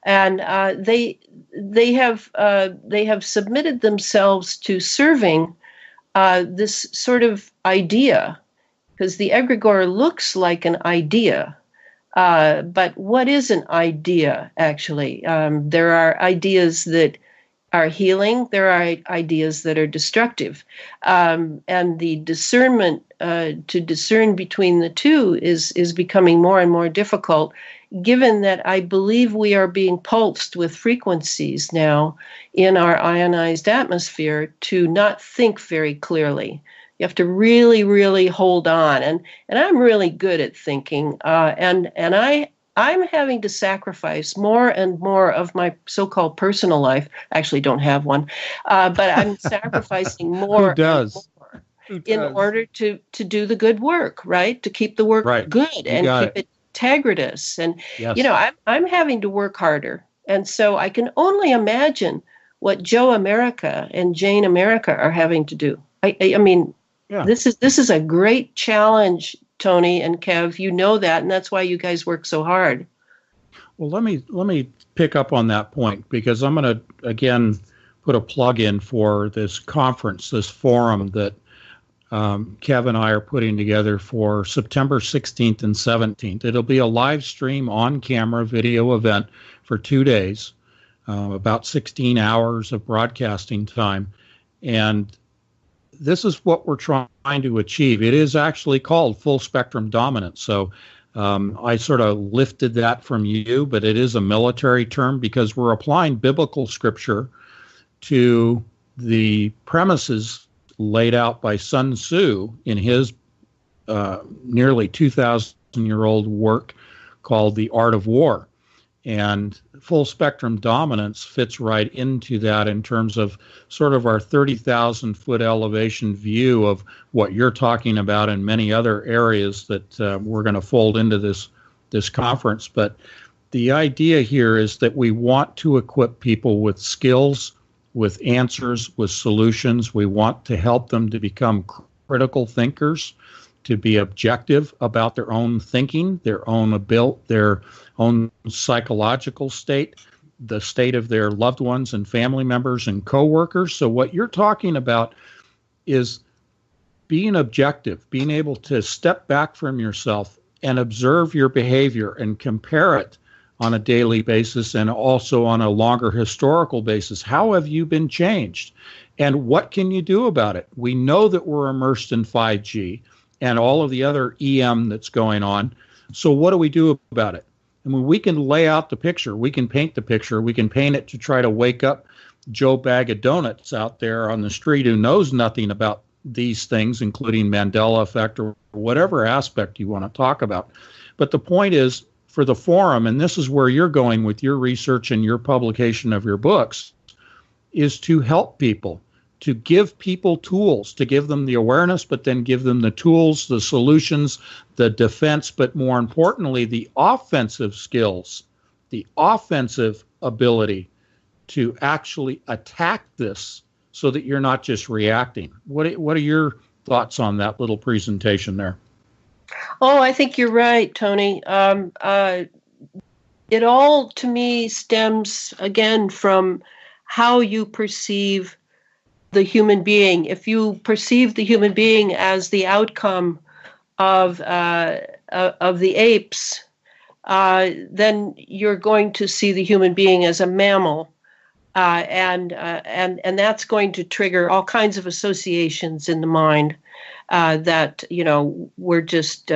and they have submitted themselves to serving this sort of idea, because the egregore looks like an idea. But what is an idea, actually? There are ideas that are healing. There are ideas that are destructive. And the discernment to discern between the two is becoming more and more difficult, given that I believe we are being pulsed with frequencies now in our ionized atmosphere to not think very clearly. You have to really, really hold on, and I'm really good at thinking, and I'm having to sacrifice more and more of my so-called personal life. I actually don't have one, but I'm sacrificing more. Who does? And more in order to do the good work, right? To keep the work good and keep it integritous, and yes. I'm having to work harder, and so I can only imagine what Joe America and Jane America are having to do. I mean. Yeah. This is a great challenge, Tony and Kev. You know that, and that's why you guys work so hard. Well, let me pick up on that point, because I'm going to again put a plug in for this conference, this forum that Kev and I are putting together for September 16th and 17th. It'll be a live stream on-camera video event for 2 days, about 16 hours of broadcasting time, and this is what we're trying to achieve. It is actually called full spectrum dominance. So I sort of lifted that from you, but it is a military term because we're applying biblical scripture to the premises laid out by Sun Tzu in his nearly 2,000-year-old work called The Art of War. And full spectrum dominance fits right into that in terms of sort of our 30,000-foot elevation view of what you're talking about and many other areas that we're going to fold into this conference. But the idea here is that we want to equip people with skills, with answers, with solutions. We want to help them to become critical thinkers, to be objective about their own thinking, their own psychological state, the state of their loved ones and family members and coworkers. So what you're talking about is being objective, being able to step back from yourself and observe your behavior and compare it on a daily basis and also on a longer historical basis. How have you been changed? And what can you do about it? We know that we're immersed in 5G and all of the other EM that's going on. So what do we do about it? I mean, we can lay out the picture. We can paint the picture. We can paint it to try to wake up Joe Bag of Donuts out there on the street who knows nothing about these things, including Mandela effect or whatever aspect you want to talk about. But the point is, for the forum, and this is where you're going with your research and your publication of your books, is to help people, to give people tools, to give them the awareness, but then give them the tools, the solutions, the defense, but more importantly, the offensive skills, the offensive ability to actually attack this so that you're not just reacting. What are your thoughts on that little presentation there? Oh, I think you're right, Tony. It all, to me, stems, again, from how you perceive the human being. If you perceive the human being as the outcome of the apes, then you're going to see the human being as a mammal. And that's going to trigger all kinds of associations in the mind that, we're just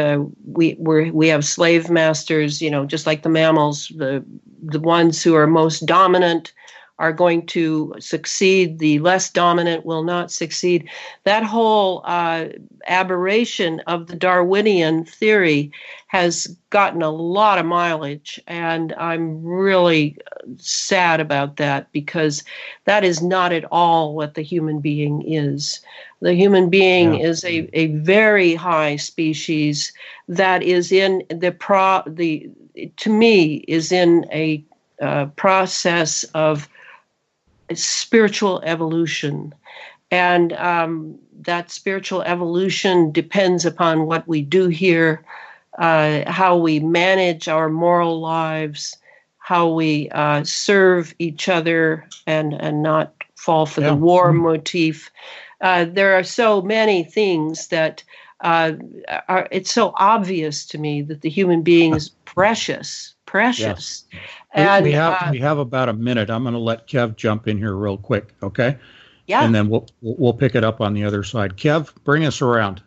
we have slave masters, just like the mammals. The ones who are most dominant are going to succeed. The less dominant will not succeed. That whole aberration of the Darwinian theory has gotten a lot of mileage, and I'm really sad about that, because that is not at all what the human being is. The human being is a very high species that is in to me, is in a process of spiritual evolution. And that spiritual evolution depends upon what we do here, how we manage our moral lives, how we serve each other and not fall for the war motif. There are so many things that it's so obvious to me that the human being is precious. Yes. And we have about a minute. I'm going to let Kev jump in here real quick, okay? Yeah. And then we'll pick it up on the other side. Kev, bring us around.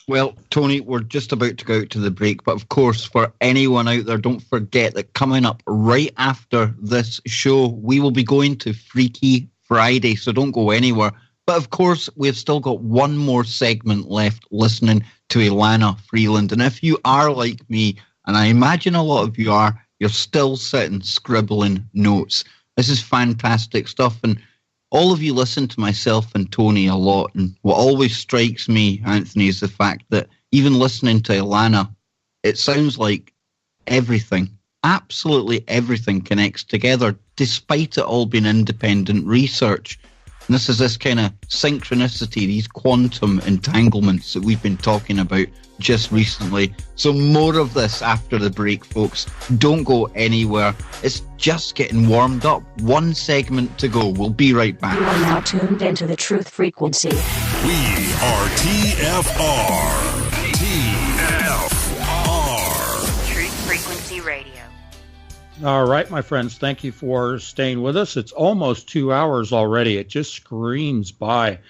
Well, Tony, we're just about to go out to the break, but of course, for anyone out there, don't forget that coming up right after this show, we will be going to Freaky Friday, so don't go anywhere. But of course, we've still got one more segment left listening to Elana Freeland. And if you are like me, and I imagine a lot of you are, you're still sitting scribbling notes. This is fantastic stuff. And all of you listen to myself and Tony a lot. And what always strikes me, Anthony, is the fact that even listening to Elana, it sounds like everything, absolutely everything connects together, despite it all being independent research. And this is this kind of synchronicity, these quantum entanglements that we've been talking about just recently. So more of this after the break, folks. Don't go anywhere. It's just getting warmed up. One segment to go. We'll be right back. You are now tuned into the truth frequency. We are TFR. Truth Frequency Radio. All right, my friends, thank you for staying with us. It's almost 2 hours already. It just screams by.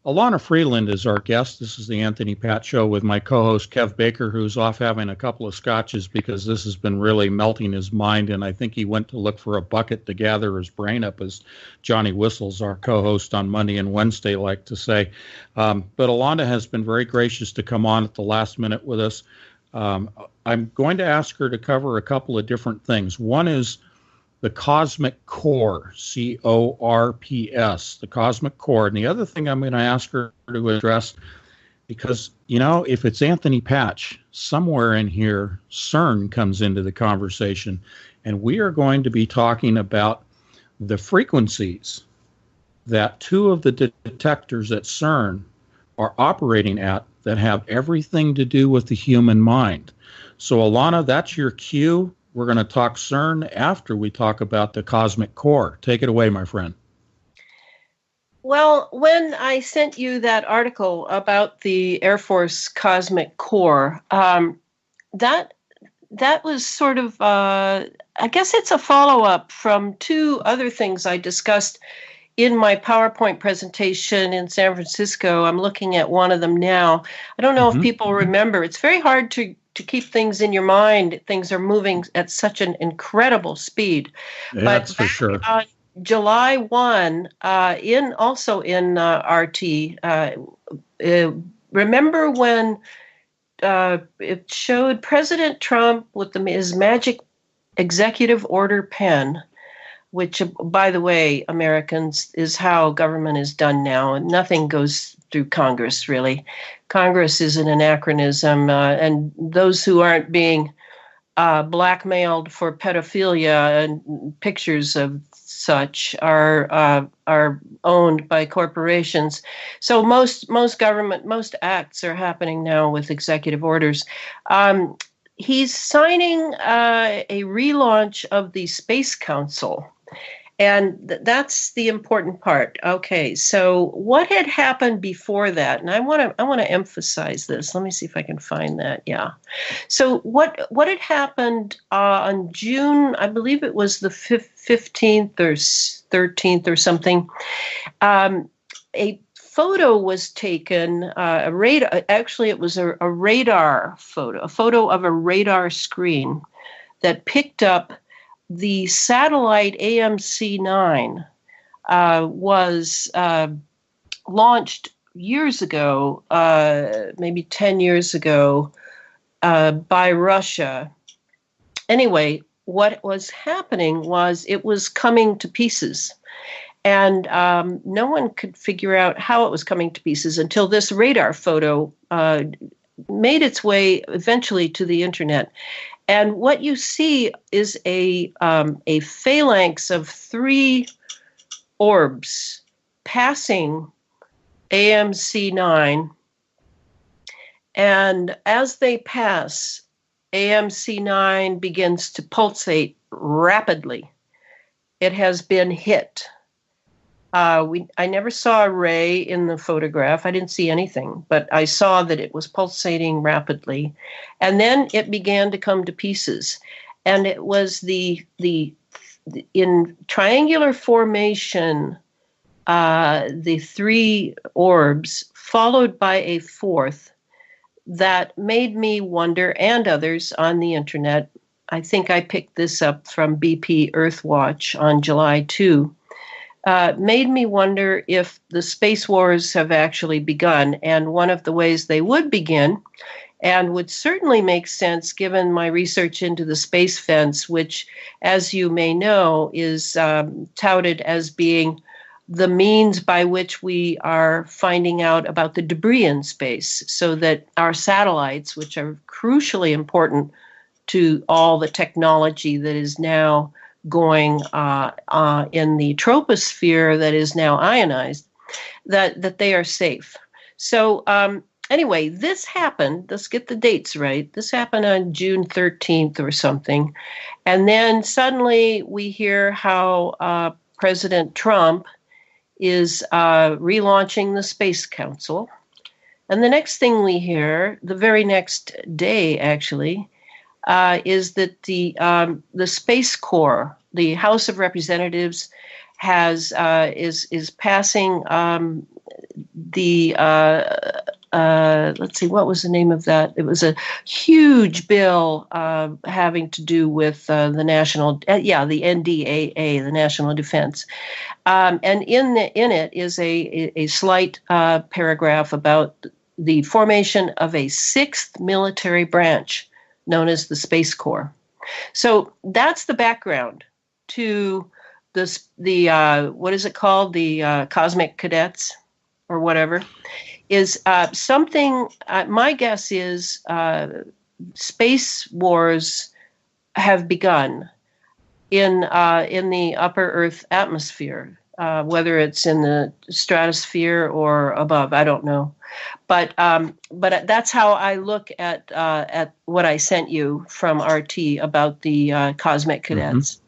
Elana Freeland is our guest. This is the Anthony Patch Show with my co-host Kev Baker, who's off having a couple of scotches because this has been really melting his mind, and I think he went to look for a bucket to gather his brain up, as Johnny Whistles, our co-host on Monday and Wednesday, like to say. But Elana has been very gracious to come on at the last minute with us. I'm going to ask her to cover a couple of different things. One is the cosmic core, CORPS, the cosmic core. And the other thing I'm going to ask her to address, because, if it's Anthony Patch, somewhere in here, CERN comes into the conversation. And we are going to be talking about the frequencies that two of the detectors at CERN are operating at that have everything to do with the human mind. So, Elana, that's your cue. We're going to talk CERN after we talk about the cosmic core. Take it away, my friend. Well, when I sent you that article about the Air Force cosmic core, that was sort of, I guess it's a follow-up from two other things I discussed in my PowerPoint presentation in San Francisco. I'm looking at one of them now. I don't know if people remember. It's very hard to keep things in your mind. Things are moving at such an incredible speed. Yeah, that's for sure. On July 1, in RT, remember when it showed President Trump with his magic executive order pen, which, by the way, Americans, is how government is done now, and nothing goes through Congress, really. Congress is an anachronism, and those who aren't being blackmailed for pedophilia and pictures of such are owned by corporations. So most acts are happening now with executive orders. He's signing a relaunch of the Space Council. And that's the important part. Okay, so what had happened before that? And I want to emphasize this. Let me see if I can find that. Yeah. So what had happened on June? I believe it was the 15th or 13th or something. A photo was taken. A radar. Actually, it was a radar photo. A photo of a radar screen that picked up the satellite AMC-9 was launched years ago, maybe 10 years ago, by Russia. Anyway, what was happening was it was coming to pieces. And no one could figure out how it was coming to pieces until this radar photo made its way eventually to the internet. And what you see is a phalanx of 3 orbs passing AMC-9. And as they pass, AMC-9 begins to pulsate rapidly. It has been hit. I never saw a ray in the photograph. I didn't see anything, but I saw that it was pulsating rapidly. And then it began to come to pieces. And it was in triangular formation, the 3 orbs, followed by a 4th, that made me wonder, and others on the internet. I think I picked this up from BP Earthwatch on July 2. Made me wonder if the space wars have actually begun. And one of the ways they would begin, and would certainly make sense given my research into the space fence, which, as you may know, is touted as being the means by which we are finding out about the debris in space, so that our satellites, which are crucially important to all the technology that is now going in the troposphere that is now ionized, that they are safe. So anyway, this happened. Let's get the dates right. This happened on June 13th or something. And then suddenly we hear how President Trump is relaunching the Space Council. And the next thing we hear, the very next day actually, is that the Space Corps, the House of Representatives, is passing let's see, what was the name of that? It was a huge bill having to do with the national, the NDAA, the National Defense, and in it is a slight paragraph about the formation of a 6th military branch known as the Space Corps. So that's the background to the what is it called? The Cosmic Cadets or whatever, is something, my guess is space wars have begun in the upper Earth atmosphere, whether it's in the stratosphere or above, I don't know. But that's how I look at what I sent you from RT about the Cosmic Cadets. Mm-hmm.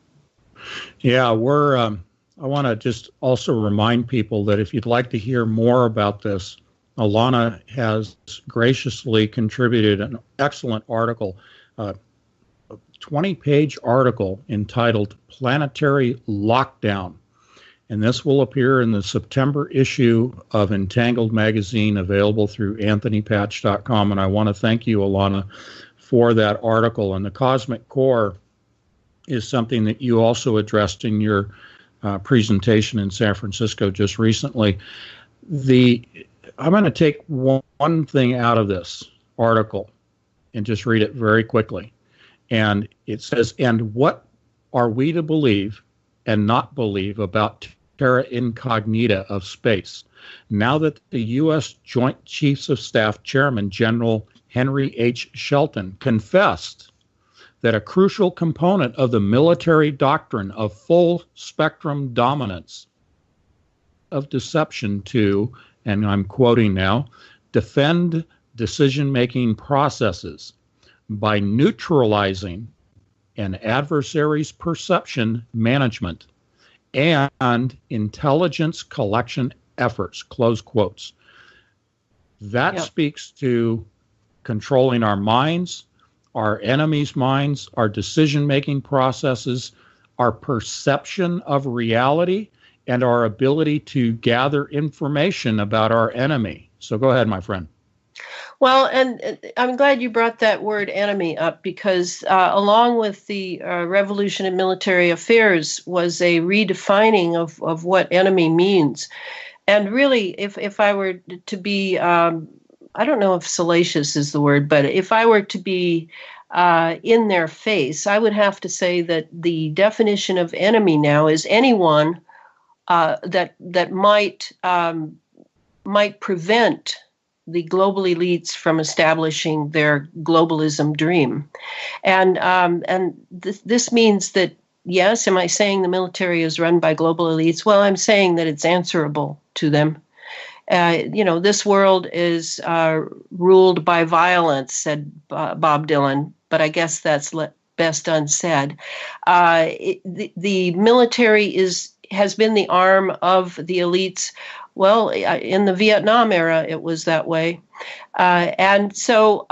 Yeah, I want to just also remind people that if you'd like to hear more about this, Elana has graciously contributed an excellent article, a 20-page article entitled Planetary Lockdown. And this will appear in the September issue of Entangled magazine, available through anthonypatch.com. And I want to thank you, Elana, for that article. And the Cosmic Core is something that you also addressed in your presentation in San Francisco just recently. I'm going to take one thing out of this article and just read it very quickly. And it says, and what are we to believe and not believe about terra incognita of space, now that the U.S. Joint Chiefs of Staff Chairman General Henry H. Shelton confessed that a crucial component of the military doctrine of full spectrum dominance of deception to, and I'm quoting now, defend decision-making processes by neutralizing an adversary's perception management and intelligence collection efforts, close quotes. That speaks to controlling our minds, our enemies' minds, our decision-making processes, our perception of reality, and our ability to gather information about our enemy. So go ahead, my friend. Well, and I'm glad you brought that word enemy up, because along with the revolution in military affairs was a redefining of what enemy means. And really, if I were to be, I don't know if salacious is the word, but if I were to be in their face, I would have to say that the definition of enemy now is anyone that might prevent the global elites from establishing their globalism dream. And this means that, yes, am I saying the military is run by global elites? Well, I'm saying that it's answerable to them. This world is ruled by violence, said Bob Dylan, but I guess that's best unsaid. The military has been the arm of the elites. Well, in the Vietnam era, it was that way. And so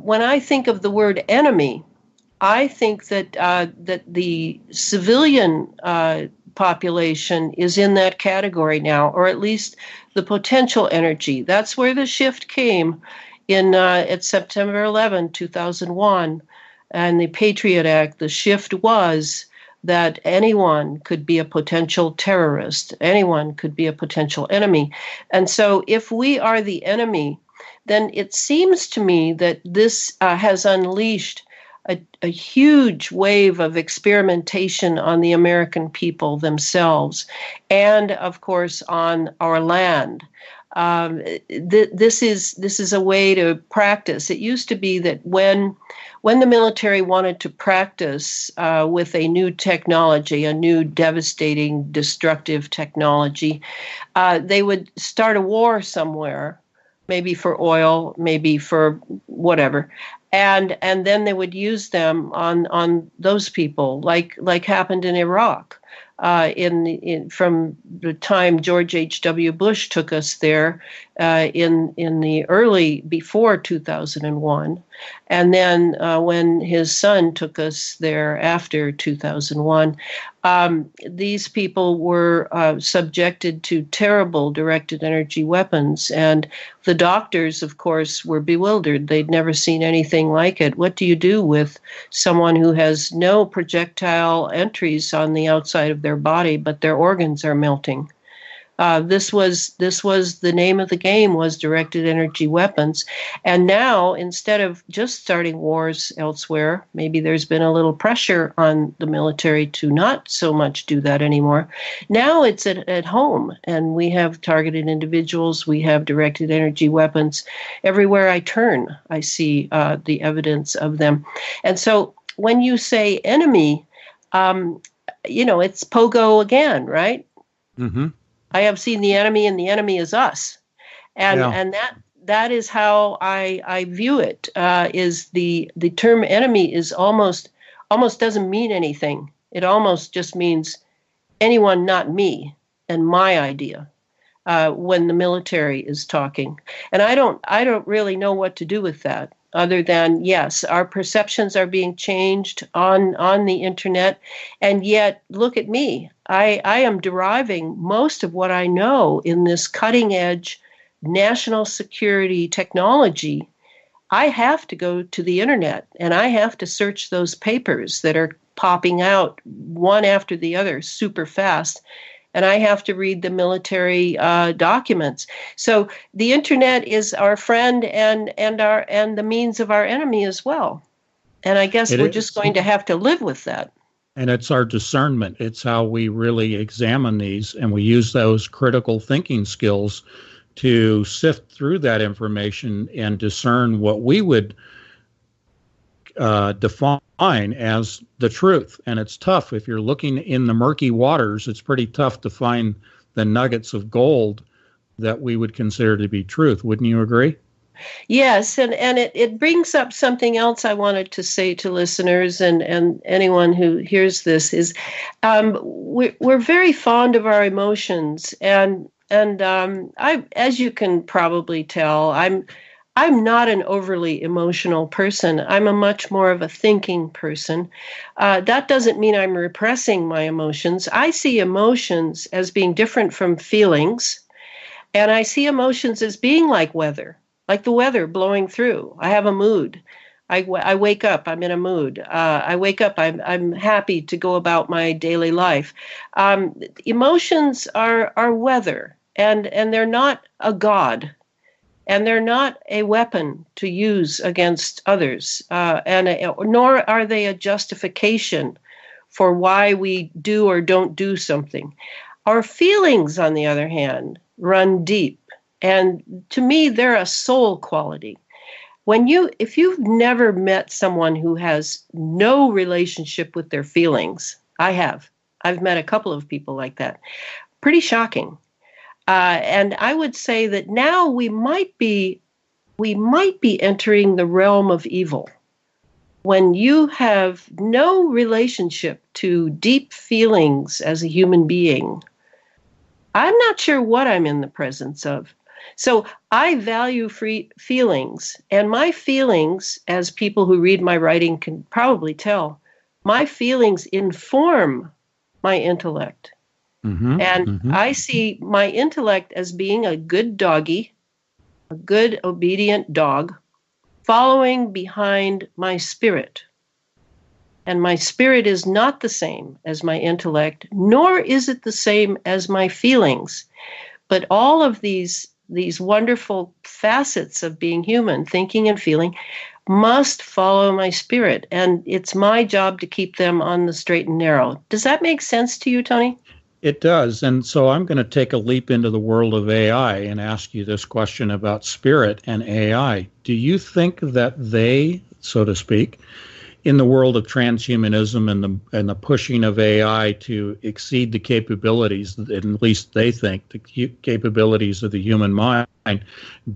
when I think of the word enemy, I think that the civilian population is in that category now, or at least the potential energy. That's where the shift came at September 11, 2001, and the Patriot Act. The shift was that anyone could be a potential terrorist, anyone could be a potential enemy. And so if we are the enemy, then it seems to me that this has unleashed a huge wave of experimentation on the American people themselves, and of course on our land. This is a way to practice. It used to be that when the military wanted to practice with a new technology, a new devastating, destructive technology, they would start a war somewhere, maybe for oil, maybe for whatever. And then they would use them on those people, like happened in Iraq. From the time George H.W. Bush took us there in the early before 2001, and then when his son took us there after 2001, these people were subjected to terrible directed energy weapons, and the doctors, of course, were bewildered. They'd never seen anything like it. What do you do with someone who has no projectile entries on the outside of their body, but their organs are melting? This was the name of the game, was directed energy weapons. And now, instead of just starting wars elsewhere, maybe there's been a little pressure on the military to not so much do that anymore. Now it's at home, and we have targeted individuals, we have directed energy weapons. Everywhere I turn, I see the evidence of them. And so when you say enemy, it's pogo again, right? Mm-hmm. I have seen the enemy, and the enemy is us, and that is how I view it. Is the term enemy is almost doesn't mean anything. It almost just means anyone not me and my idea. When the military is talking, and I don't really know what to do with that, other than, yes, our perceptions are being changed on the internet, and yet look at me. I am deriving most of what I know in this cutting edge national security technology. I have to go to the internet, and I have to search those papers that are popping out one after the other super fast. And I have to read the military documents. So the internet is our friend and the means of our enemy as well. And I guess we're just going to have to live with that. And it's our discernment. It's how we really examine these, and we use those critical thinking skills to sift through that information and discern what we would define as the truth. And it's tough. If you're looking in the murky waters, it's pretty tough to find the nuggets of gold that we would consider to be truth. Wouldn't you agree? Yes, and it brings up something else I wanted to say to listeners and anyone who hears this is we're very fond of our emotions, and I, as you can probably tell, I'm not an overly emotional person. I'm a much more of a thinking person. That doesn't mean I'm repressing my emotions. I see emotions as being different from feelings, and I see emotions as being like weather. Like the weather blowing through. I have a mood. I wake up, I'm in a mood. I wake up, I'm happy to go about my daily life. Emotions are weather, and they're not a god, and they're not a weapon to use against others, nor are they a justification for why we do or don't do something. Our feelings, on the other hand, run deep. And to me, they're a soul quality. If you've never met someone who has no relationship with their feelings, I have. I've met a couple of people like that. Pretty shocking. And I would say that now we might be entering the realm of evil. When you have no relationship to deep feelings as a human being, I'm not sure what I'm in the presence of. So I value free feelings, and my feelings, as people who read my writing can probably tell, my feelings inform my intellect. I see my intellect as being a good doggy, a good obedient dog, following behind my spirit. And my spirit is not the same as my intellect, nor is it the same as my feelings. But all of these wonderful facets of being human, thinking and feeling, must follow my spirit. And it's my job to keep them on the straight and narrow. Does that make sense to you, Tony? It does. And so I'm going to take a leap into the world of AI and ask you this question about spirit and AI. Do you think that they, so to speak, in the world of transhumanism and the pushing of AI to exceed the capabilities, that at least they think, the capabilities of the human mind,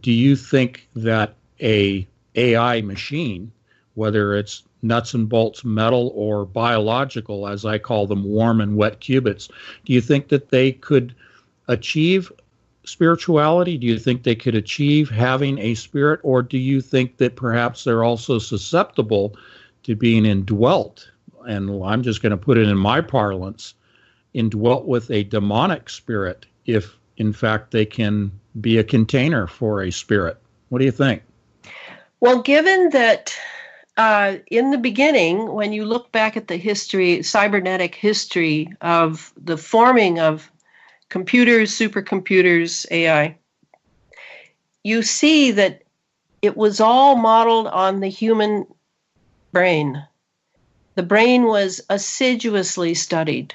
do you think that a AI machine, whether it's nuts and bolts metal or biological, as I call them, warm and wet qubits, do you think that they could achieve spirituality? Do you think they could achieve having a spirit? Or do you think that perhaps they're also susceptible to being indwelt, and I'm just going to put it in my parlance, indwelt with a demonic spirit, if in fact they can be a container for a spirit? What do you think? Well, given that in the beginning, when you look back at the history, cybernetic history of the forming of computers, supercomputers, AI, you see that it was all modeled on the human brain. The brain was assiduously studied,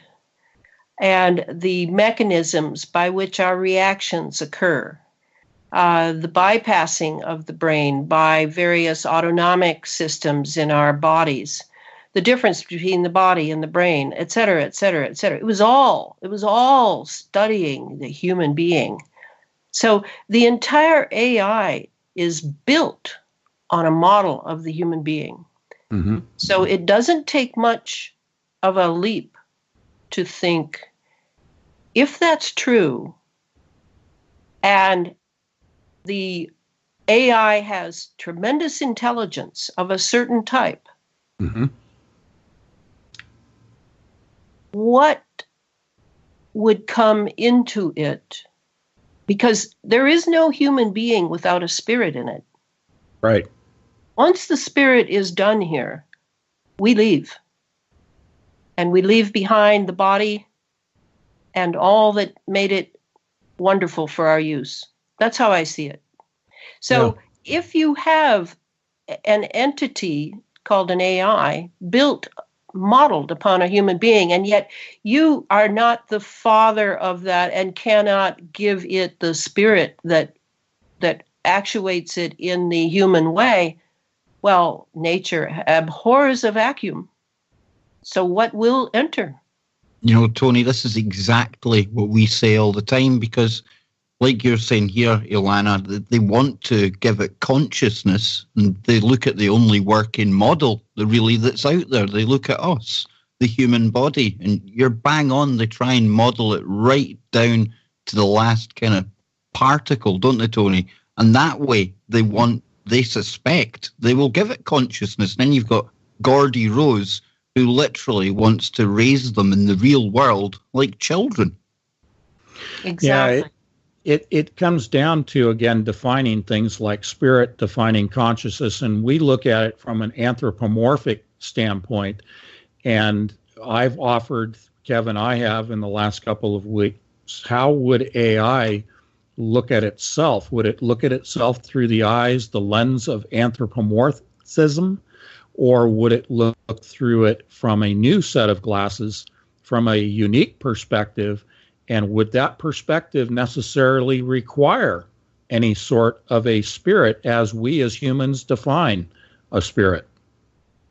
and the mechanisms by which our reactions occur, the bypassing of the brain by various autonomic systems in our bodies, the difference between the body and the brain, et cetera, et cetera, et cetera. It was all studying the human being. So the entire AI is built on a model of the human being. Mm-hmm. So it doesn't take much of a leap to think, if that's true, and the AI has tremendous intelligence of a certain type, Mm-hmm. what would come into it? Because there is no human being without a spirit in it. Right. Once the spirit is done here, we leave. And we leave behind the body and all that made it wonderful for our use. That's how I see it. So if you have an entity called an AI modeled upon a human being, and yet you are not the father of that and cannot give it the spirit that actuates it in the human way, well, nature abhors a vacuum. So what will enter? You know, Tony, this is exactly what we say all the time, because like you're saying here, Elana, they want to give it consciousness, and they look at the only working model that's out there. They look at us, the human body, and you're bang on. They try and model it right down to the last kind of particle, don't they, Tony? And that way, they suspect they will give it consciousness. And then you've got Gordy Rose, who literally wants to raise them in the real world like children. Exactly. Yeah, it comes down to, again, defining things like spirit, defining consciousness, and we look at it from an anthropomorphic standpoint. And I've offered, Kevin, I have in the last couple of weeks, how would AI look at itself? Would it look at itself through the lens of anthropomorphism, or would it look through it from a new set of glasses, from a unique perspective? And would that perspective necessarily require any sort of a spirit as we as humans define a spirit?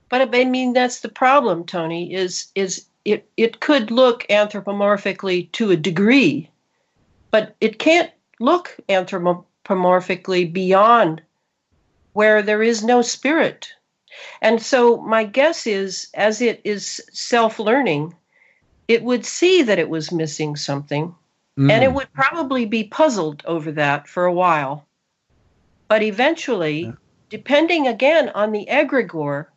But I mean, that's the problem, Tony, is it could look anthropomorphically to a degree, but it can't look anthropomorphically beyond where there is no spirit. And so my guess is, as it is self-learning, it would see that it was missing something, and it would probably be puzzled over that for a while. But eventually, depending again on the egregore,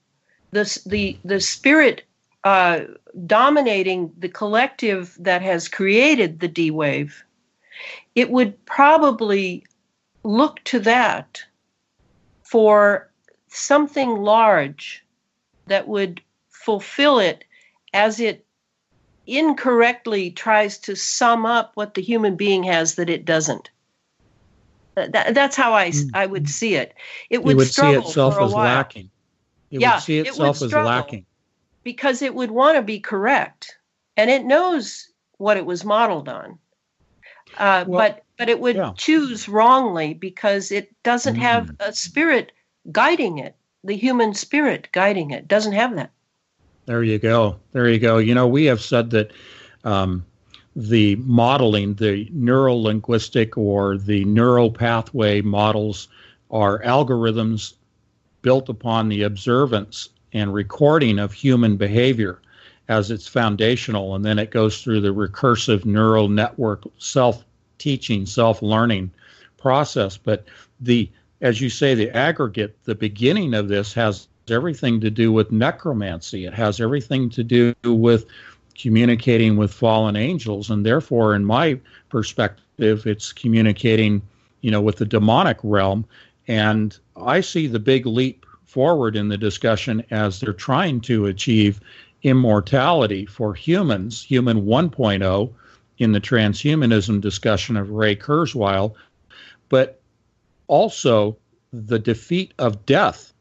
the spirit dominating the collective that has created the D wave, it would probably look to that for something large that would fulfill it as it incorrectly tries to sum up what the human being has that it doesn't. That's how I would see it. It would struggle see itself for a as while. lacking. It would see itself as lacking. Because it would want to be correct, and it knows what it was modeled on. But it would choose wrongly because it doesn't have a spirit guiding it, the human spirit guiding it. Doesn't have that. There you go. There you go. You know, we have said that the modeling, the neuro-linguistic or the neural pathway models are algorithms built upon the observance and recording of human behavior as its foundational, and then it goes through the recursive neural network self-teaching, self-learning process. But as you say, the aggregate, the beginning of this has everything to do with necromancy. It has everything to do with communicating with fallen angels, and therefore, in my perspective, it's communicating, with the demonic realm. And I see the big leap forward in the discussion as they're trying to achieve immortality for humans, human 1.0, in the transhumanism discussion of Ray Kurzweil, but also the defeat of death.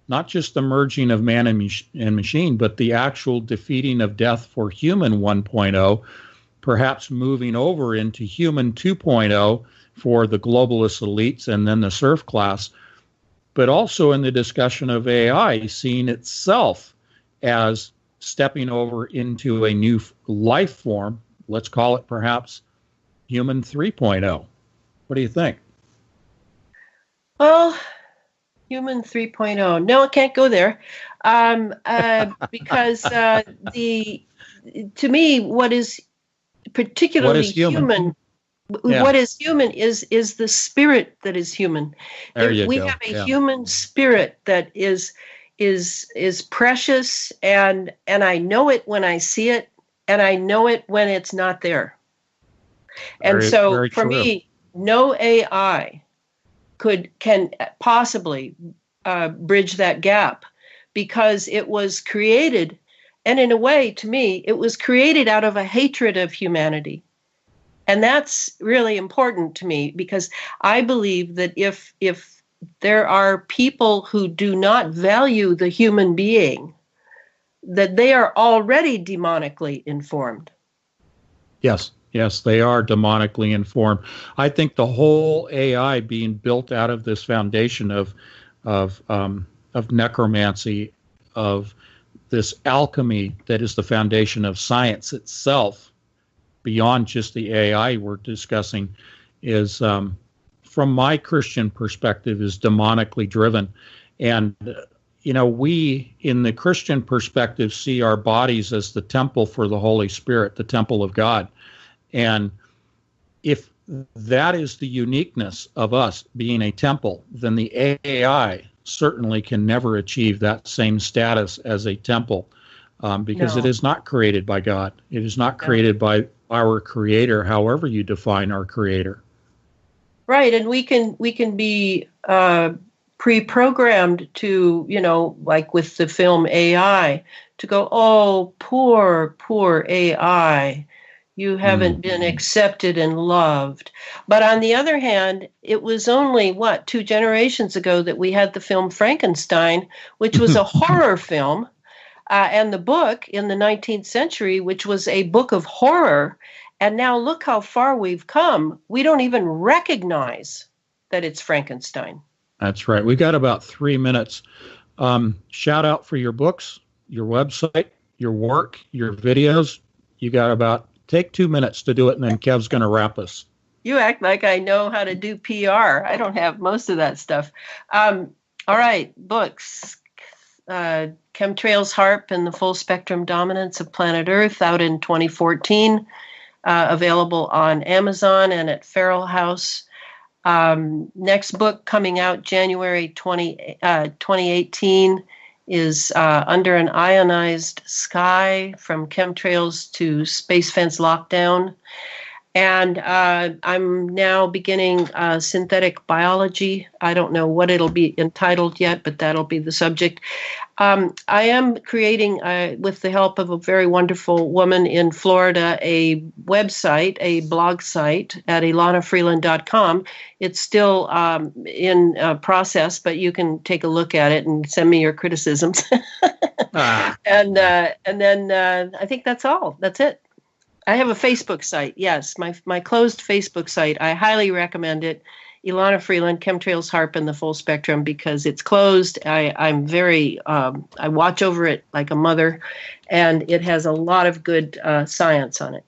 Not just the merging of man and machine, but the actual defeating of death for human 1.0, perhaps moving over into human 2.0 for the globalist elites and then the serf class, but also in the discussion of AI, seeing itself as stepping over into a new life form. Let's call it perhaps human 3.0. What do you think? Well, human 3.0. No, it can't go there, because to me, what is particularly human? What is human is the spirit that is human. We have a human spirit that is precious, and I know it when I see it, and I know it when it's not there. And so, for me, no AI can possibly bridge that gap, because it was created, and in a way, to me, it was created out of a hatred of humanity. And that's really important to me, because I believe that if there are people who do not value the human being, that they are already demonically informed. Yes, they are demonically informed. I think the whole AI being built out of this foundation of necromancy, of this alchemy that is the foundation of science itself, beyond just the AI we're discussing, is, from my Christian perspective, is demonically driven. And, we in the Christian perspective see our bodies as the temple for the Holy Spirit, the temple of God. And if that is the uniqueness of us being a temple, then the AI certainly can never achieve that same status as a temple, because it is not created by God. It is not created by our Creator, however you define our Creator. Right, and we can be pre-programmed to, like with the film AI, to go, oh, poor AI. You haven't been accepted and loved. But on the other hand, it was only, 2 generations ago that we had the film Frankenstein, which was a horror film, and the book in the 19th century, which was a book of horror. And now look how far we've come. We don't even recognize that it's Frankenstein. That's right. We got about 3 minutes. Shout out for your books, your website, your work, your videos. You got take 2 minutes to do it, and then Kev's going to wrap us. You act like I know how to do PR. I don't have most of that stuff. All right, books. Chemtrails, HARP, and the Full Spectrum Dominance of Planet Earth, out in 2014. Available on Amazon and at Feral House. Next book coming out January 2018 is Under an Ionized Sky, From Chemtrails to Space Fence Lockdown. And I'm now beginning synthetic biology. I don't know what it'll be entitled yet, but that'll be the subject. I am creating, with the help of a very wonderful woman in Florida, a website, a blog site at ilanafreeland.com. It's still in process, but you can take a look at it and send me your criticisms. And then I think that's all. That's it. I have a Facebook site. Yes, my closed Facebook site. I highly recommend it. Elana Freeland, Chemtrails, HARP, and the Full Spectrum, because it's closed. I'm very, I watch over it like a mother, and it has a lot of good science on it.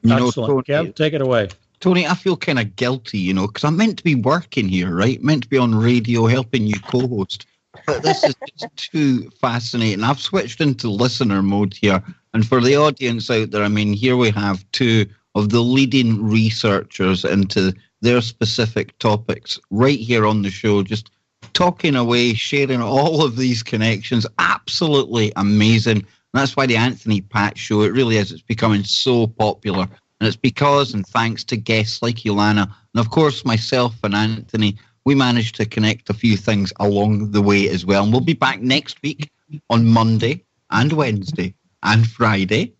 Excellent. Kev, take it away. Tony, I feel kind of guilty, because I'm meant to be working here, right? Meant to be on radio helping you co-host. But this is just too fascinating. I've switched into listener mode here. And for the audience out there, here we have 2 of the leading researchers into their specific topics right here on the show, just talking away, sharing all of these connections. Absolutely amazing. And that's why the Anthony Patch Show, it really is. It's becoming so popular. And it's because and thanks to guests like Elana, and of course myself and Anthony, we managed to connect a few things along the way as well. And we'll be back next week on Monday and Wednesday and Friday.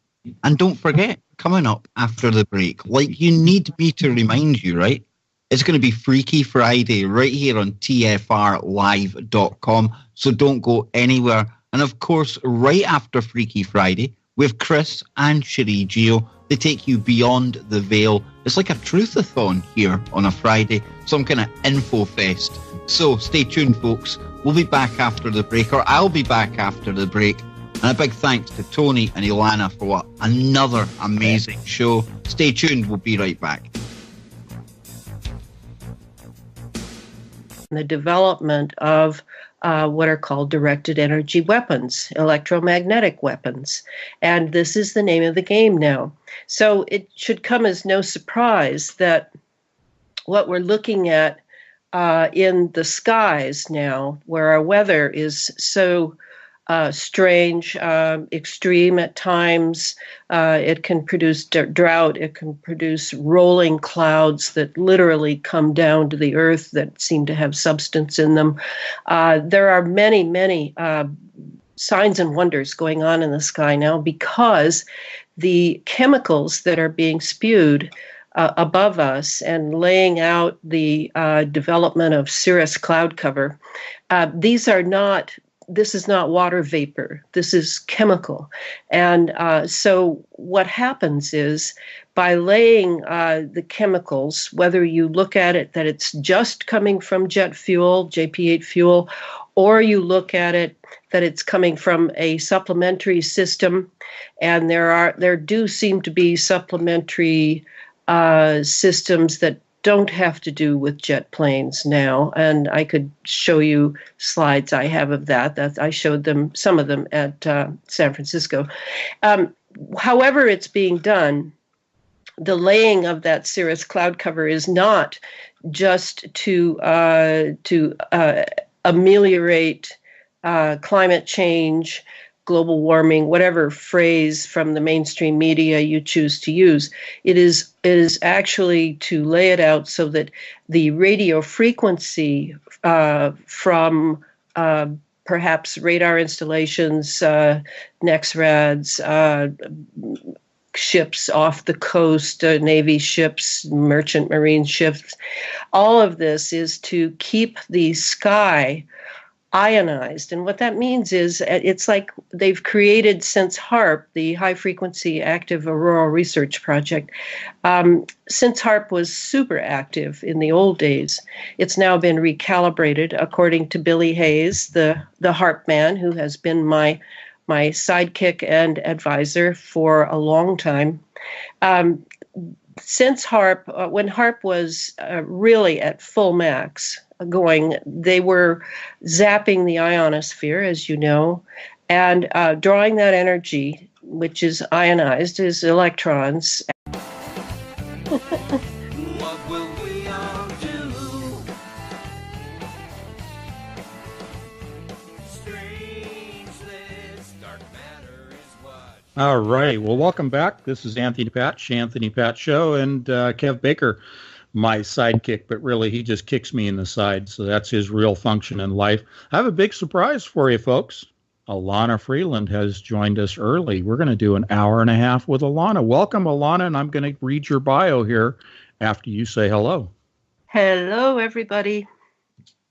And don't forget, coming up after the break, like you need me to remind you, right? It's going to be Freaky Friday right here on tfrlive.com. So don't go anywhere. And of course, right after Freaky Friday, we have Chris and Cherie Geo. They take you beyond the veil. It's like a truth-a-thon here on a Friday, some kind of info fest. So stay tuned, folks. We'll be back after the break, or I'll be back after the break. And a big thanks to Tony and Elana for another amazing show. Stay tuned. We'll be right back. The development of what are called directed energy weapons, electromagnetic weapons. And this is the name of the game now. So it should come as no surprise that what we're looking at in the skies now, where our weather is so strange, extreme at times. It can produce drought. It can produce rolling clouds that literally come down to the earth that seem to have substance in them. There are many, many signs and wonders going on in the sky now because the chemicals that are being spewed above us and laying out the development of cirrus cloud cover, this is not water vapor. This is chemical. And so what happens is by laying the chemicals, whether you look at it that it's just coming from jet fuel, JP8 fuel, or you look at it that it's coming from a supplementary system, and there do seem to be supplementary systems that don't have to do with jet planes now. And I could show you slides I have of that I showed them, some of them at San Francisco. However it's being done, the laying of that cirrus cloud cover is not just to ameliorate climate change, global warming, whatever phrase from the mainstream media you choose to use. It is actually to lay it out so that the radio frequency from perhaps radar installations, NEXRADs, ships off the coast, Navy ships, merchant marine ships, all of this is to keep the sky ionized. And what that means is it's like they've created since HAARP, the High Frequency Active Auroral Research Project. Since HAARP was super active in the old days, it's now been recalibrated according to Billy Hayes, the HAARP man, who has been my sidekick and advisor for a long time. Since HAARP, when HAARP was really at full max going, they were zapping the ionosphere, as you know, and drawing that energy, which is ionized, is electrons. What will we all do? Strange this dark matter is what. All right. Well, welcome back. This is Anthony Patch Show, and Kev Baker, my sidekick, but really he just kicks me in the side, so that's his real function in life. I have a big surprise for you, folks. Elana Freeland has joined us early. We're going to do an hour and a half with Elana. Welcome, Elana, and I'm going to read your bio here after you say hello. Hello, everybody.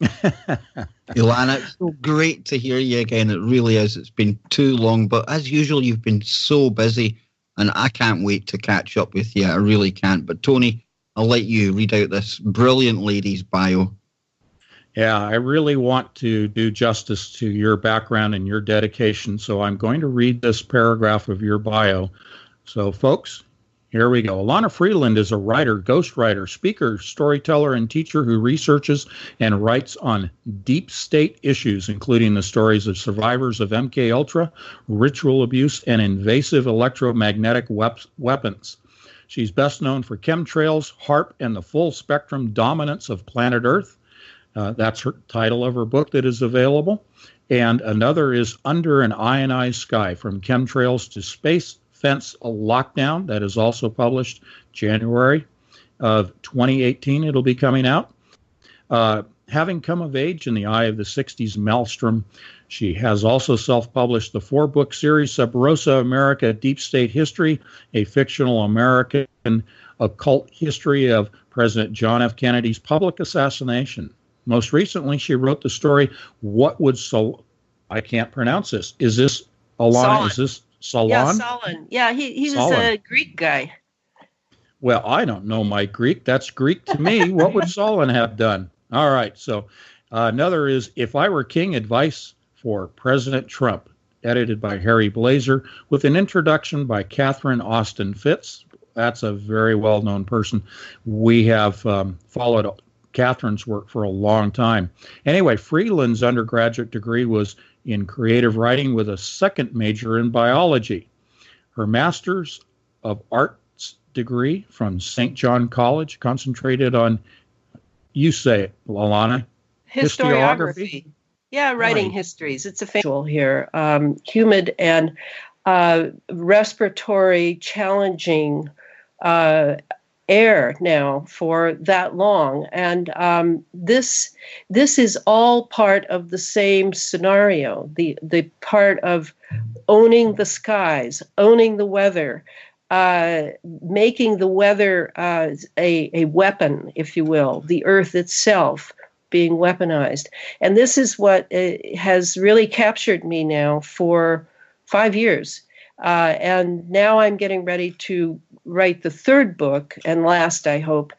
Elana, it's so great to hear you again. It really is. It's been too long, but as usual, you've been so busy, and I can't wait to catch up with you. I really can't. But Tony, I'll let you read out this brilliant lady's bio. Yeah, I really want to do justice to your background and your dedication, so I'm going to read this paragraph of your bio. So, folks, here we go. Elana Freeland is a writer, ghostwriter, speaker, storyteller, and teacher who researches and writes on deep state issues, including the stories of survivors of MK-Ultra, ritual abuse, and invasive electromagnetic weapons. She's best known for Chemtrails, HAARP, and the full spectrum dominance of planet Earth. That's her title of her book that is available. And another is Under an Ionized Sky, From Chemtrails to Space Fence Lockdown. That is also published January of 2018. It'll be coming out. Having come of age in the eye of the 60s maelstrom, she has also self-published the 4-book series Sub Rosa America Deep State History, a fictional American occult history of President John F. Kennedy's public assassination. Most recently, she wrote the story, What Would I can't pronounce this. Is this Elana? Solon. Is this Solon? Yeah, Solon. Yeah, he was Solon. a Greek guy. Well, I don't know my Greek. That's Greek to me. What would Solon have done? All right. So another is If I Were King, Advice for President Trump, edited by Harry Blazer, with an introduction by Catherine Austin Fitz. That's a very well-known person. We have followed Catherine's work for a long time. Anyway, Freeland's undergraduate degree was in creative writing with a second major in biology. Her Master's of Arts degree from St. John College concentrated on, you say it, Elana, Historiography. Yeah, writing histories. It's a visual here. Humid and respiratory challenging air now for that long. And this is all part of the same scenario, the part of owning the skies, owning the weather, making the weather a weapon, if you will, the earth itself being weaponized. And this is what has really captured me now for 5 years. And now I'm getting ready to write the 3rd book, and last, I hope,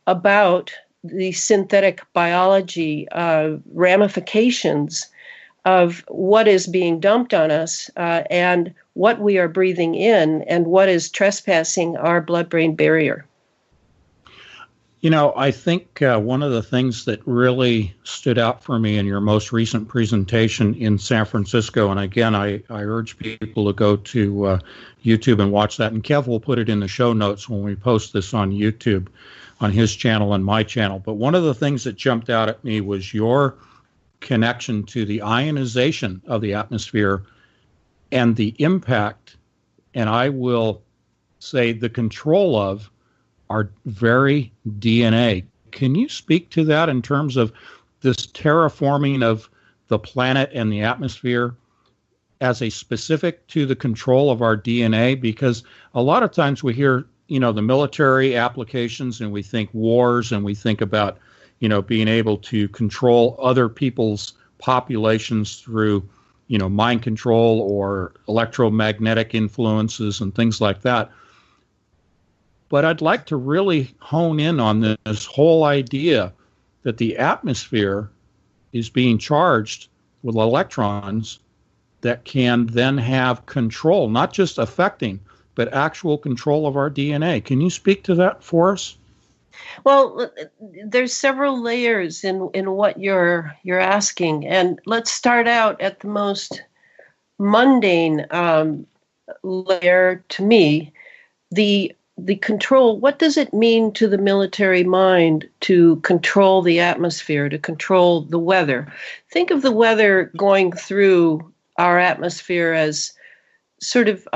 about the synthetic biology ramifications of what is being dumped on us and what we are breathing in and what is trespassing our blood-brain barrier. I think one of the things that really stood out for me in your most recent presentation in San Francisco, and again, I urge people to go to YouTube and watch that, and Kev will put it in the show notes when we post this on YouTube, on his channel and my channel. But one of the things that jumped out at me was your connection to the ionization of the atmosphere and the impact, and I will say the control of our very DNA. Can you speak to that in terms of this terraforming of the planet and the atmosphere as a specific to the control of our DNA? Because a lot of times we hear, the military applications and we think wars and we think about, being able to control other people's populations through, mind control or electromagnetic influences and things like that. But I'd like to really hone in on this whole idea that the atmosphere is being charged with electrons that can then have control, not just affecting, but actual control of our DNA. Can you speak to that for us? Well, there's several layers in what you're asking, and let's start out at the most mundane layer to me, the control. What does it mean to the military mind to control the atmosphere, to control the weather? Think of the weather going through our atmosphere as sort of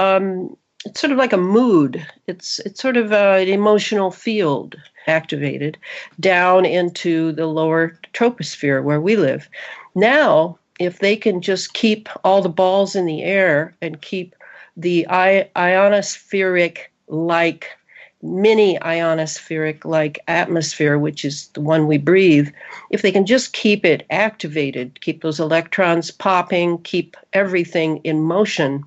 it's sort of like a mood. It's sort of an emotional field activated down into the lower troposphere where we live. Now, if they can just keep all the balls in the air and keep the ionospheric mini ionospheric like atmosphere, which is the one we breathe, if they can just keep it activated, keep those electrons popping, keep everything in motion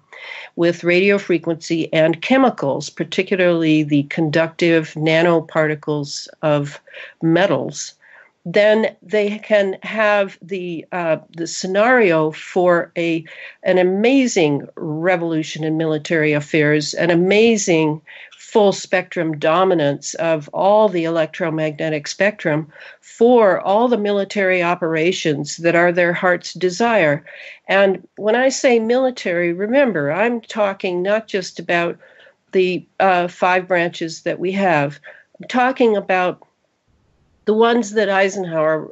with radio frequency and chemicals, particularly the conductive nanoparticles of metals, then they can have the scenario for an amazing revolution in military affairs, an amazing full spectrum dominance of all the electromagnetic spectrum for all the military operations that are their heart's desire. And when I say military, remember, I'm talking not just about the 5 branches that we have. I'm talking about the ones that Eisenhower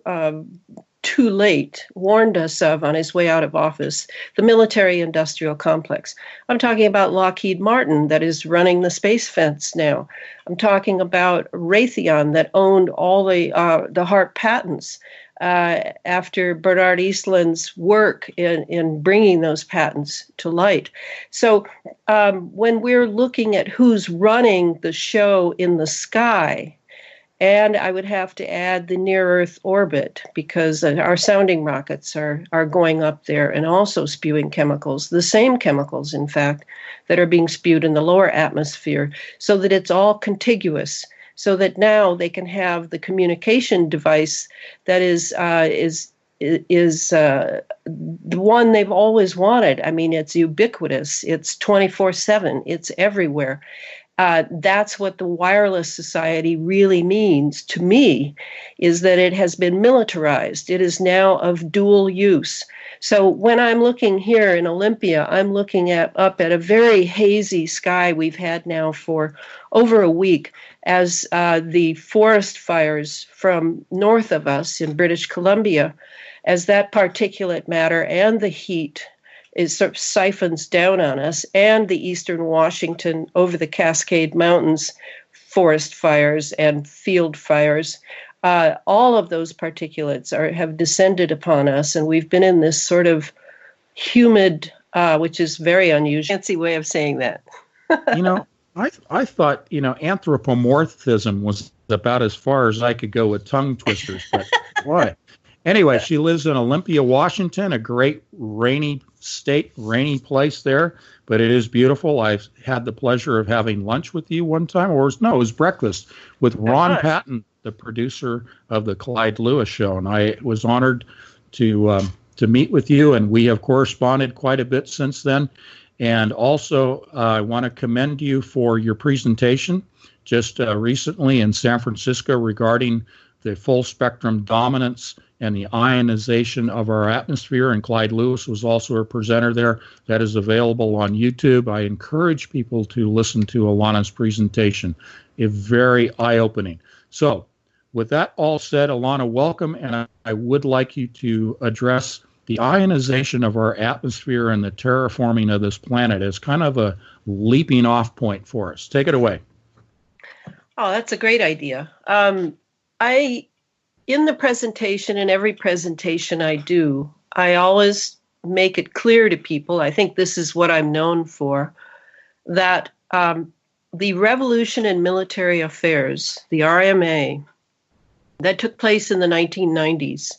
too late warned us of on his way out of office, the military-industrial complex. I'm talking about Lockheed Martin that is running the space fence now. I'm talking about Raytheon that owned all the HAARP patents after Bernard Eastland's work in bringing those patents to light. So when we're looking at who's running the show in the sky, and I would have to add the near-Earth orbit, because our sounding rockets are going up there and also spewing chemicals, the same chemicals, in fact, that are being spewed in the lower atmosphere, so that it's all contiguous, so that now they can have the communication device that is the one they've always wanted. I mean, it's ubiquitous. It's 24/7. It's everywhere. That's what the wireless society really means to me, is that it has been militarized. It is now of dual use. So when I'm looking here in Olympia, I'm looking up at a very hazy sky we've had now for over a week, as the forest fires from north of us in British Columbia, as that particulate matter and the heat is sort of siphons down on us, and the eastern Washington over the Cascade Mountains forest fires and field fires. All of those particulates have descended upon us, and we've been in this sort of humid, which is very unusual. Fancy way of saying that. I thought, anthropomorphism was about as far as I could go with tongue twisters, but boy. Anyway, she lives in Olympia, Washington, a great rainy state, rainy place there, but it is beautiful. I've had the pleasure of having lunch with you one time, it was breakfast with Ron Patton, the producer of the Clyde Lewis Show, and I was honored to meet with you, and we have corresponded quite a bit since then. And also, I want to commend you for your presentation just recently in San Francisco regarding the full spectrum dominance and the ionization of our atmosphere. And Clyde Lewis was also a presenter there. That is available on YouTube. I encourage people to listen to Elana's presentation. It's very eye-opening. So with that all said, Elana, welcome. And I would like you to address the ionization of our atmosphere and the terraforming of this planet as kind of a leaping off point for us. Take it away. Oh, that's a great idea. In the presentation, in every presentation I do, I always make it clear to people, I think this is what I'm known for, that the revolution in military affairs, the RMA, that took place in the 1990s,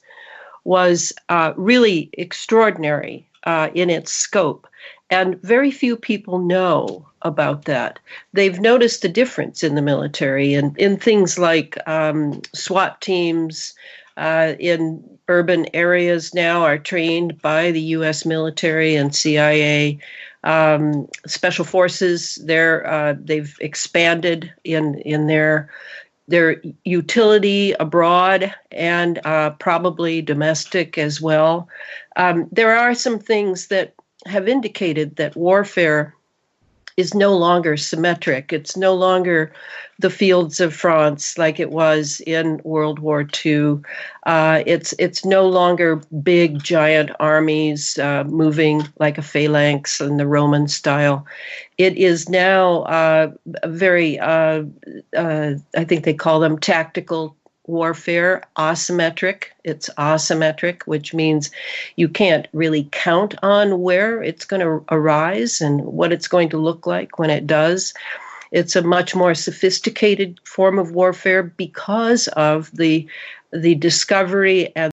was really extraordinary in its scope. And very few people know about that. They've noticed the difference in the military and in things like SWAT teams in urban areas now are trained by the U.S. military and CIA. Special forces, they've expanded in their utility abroad and probably domestic as well. There are some things that have indicated that warfare is no longer symmetric. It's no longer the fields of France like it was in World War II. It's no longer big, giant armies moving like a phalanx in the Roman style. It is now very, I think they call them tactical warfare, asymmetric. It's asymmetric, which means you can't count on where it's going to arise and what it's going to look like when it does. It's a much more sophisticated form of warfare because of the discovery and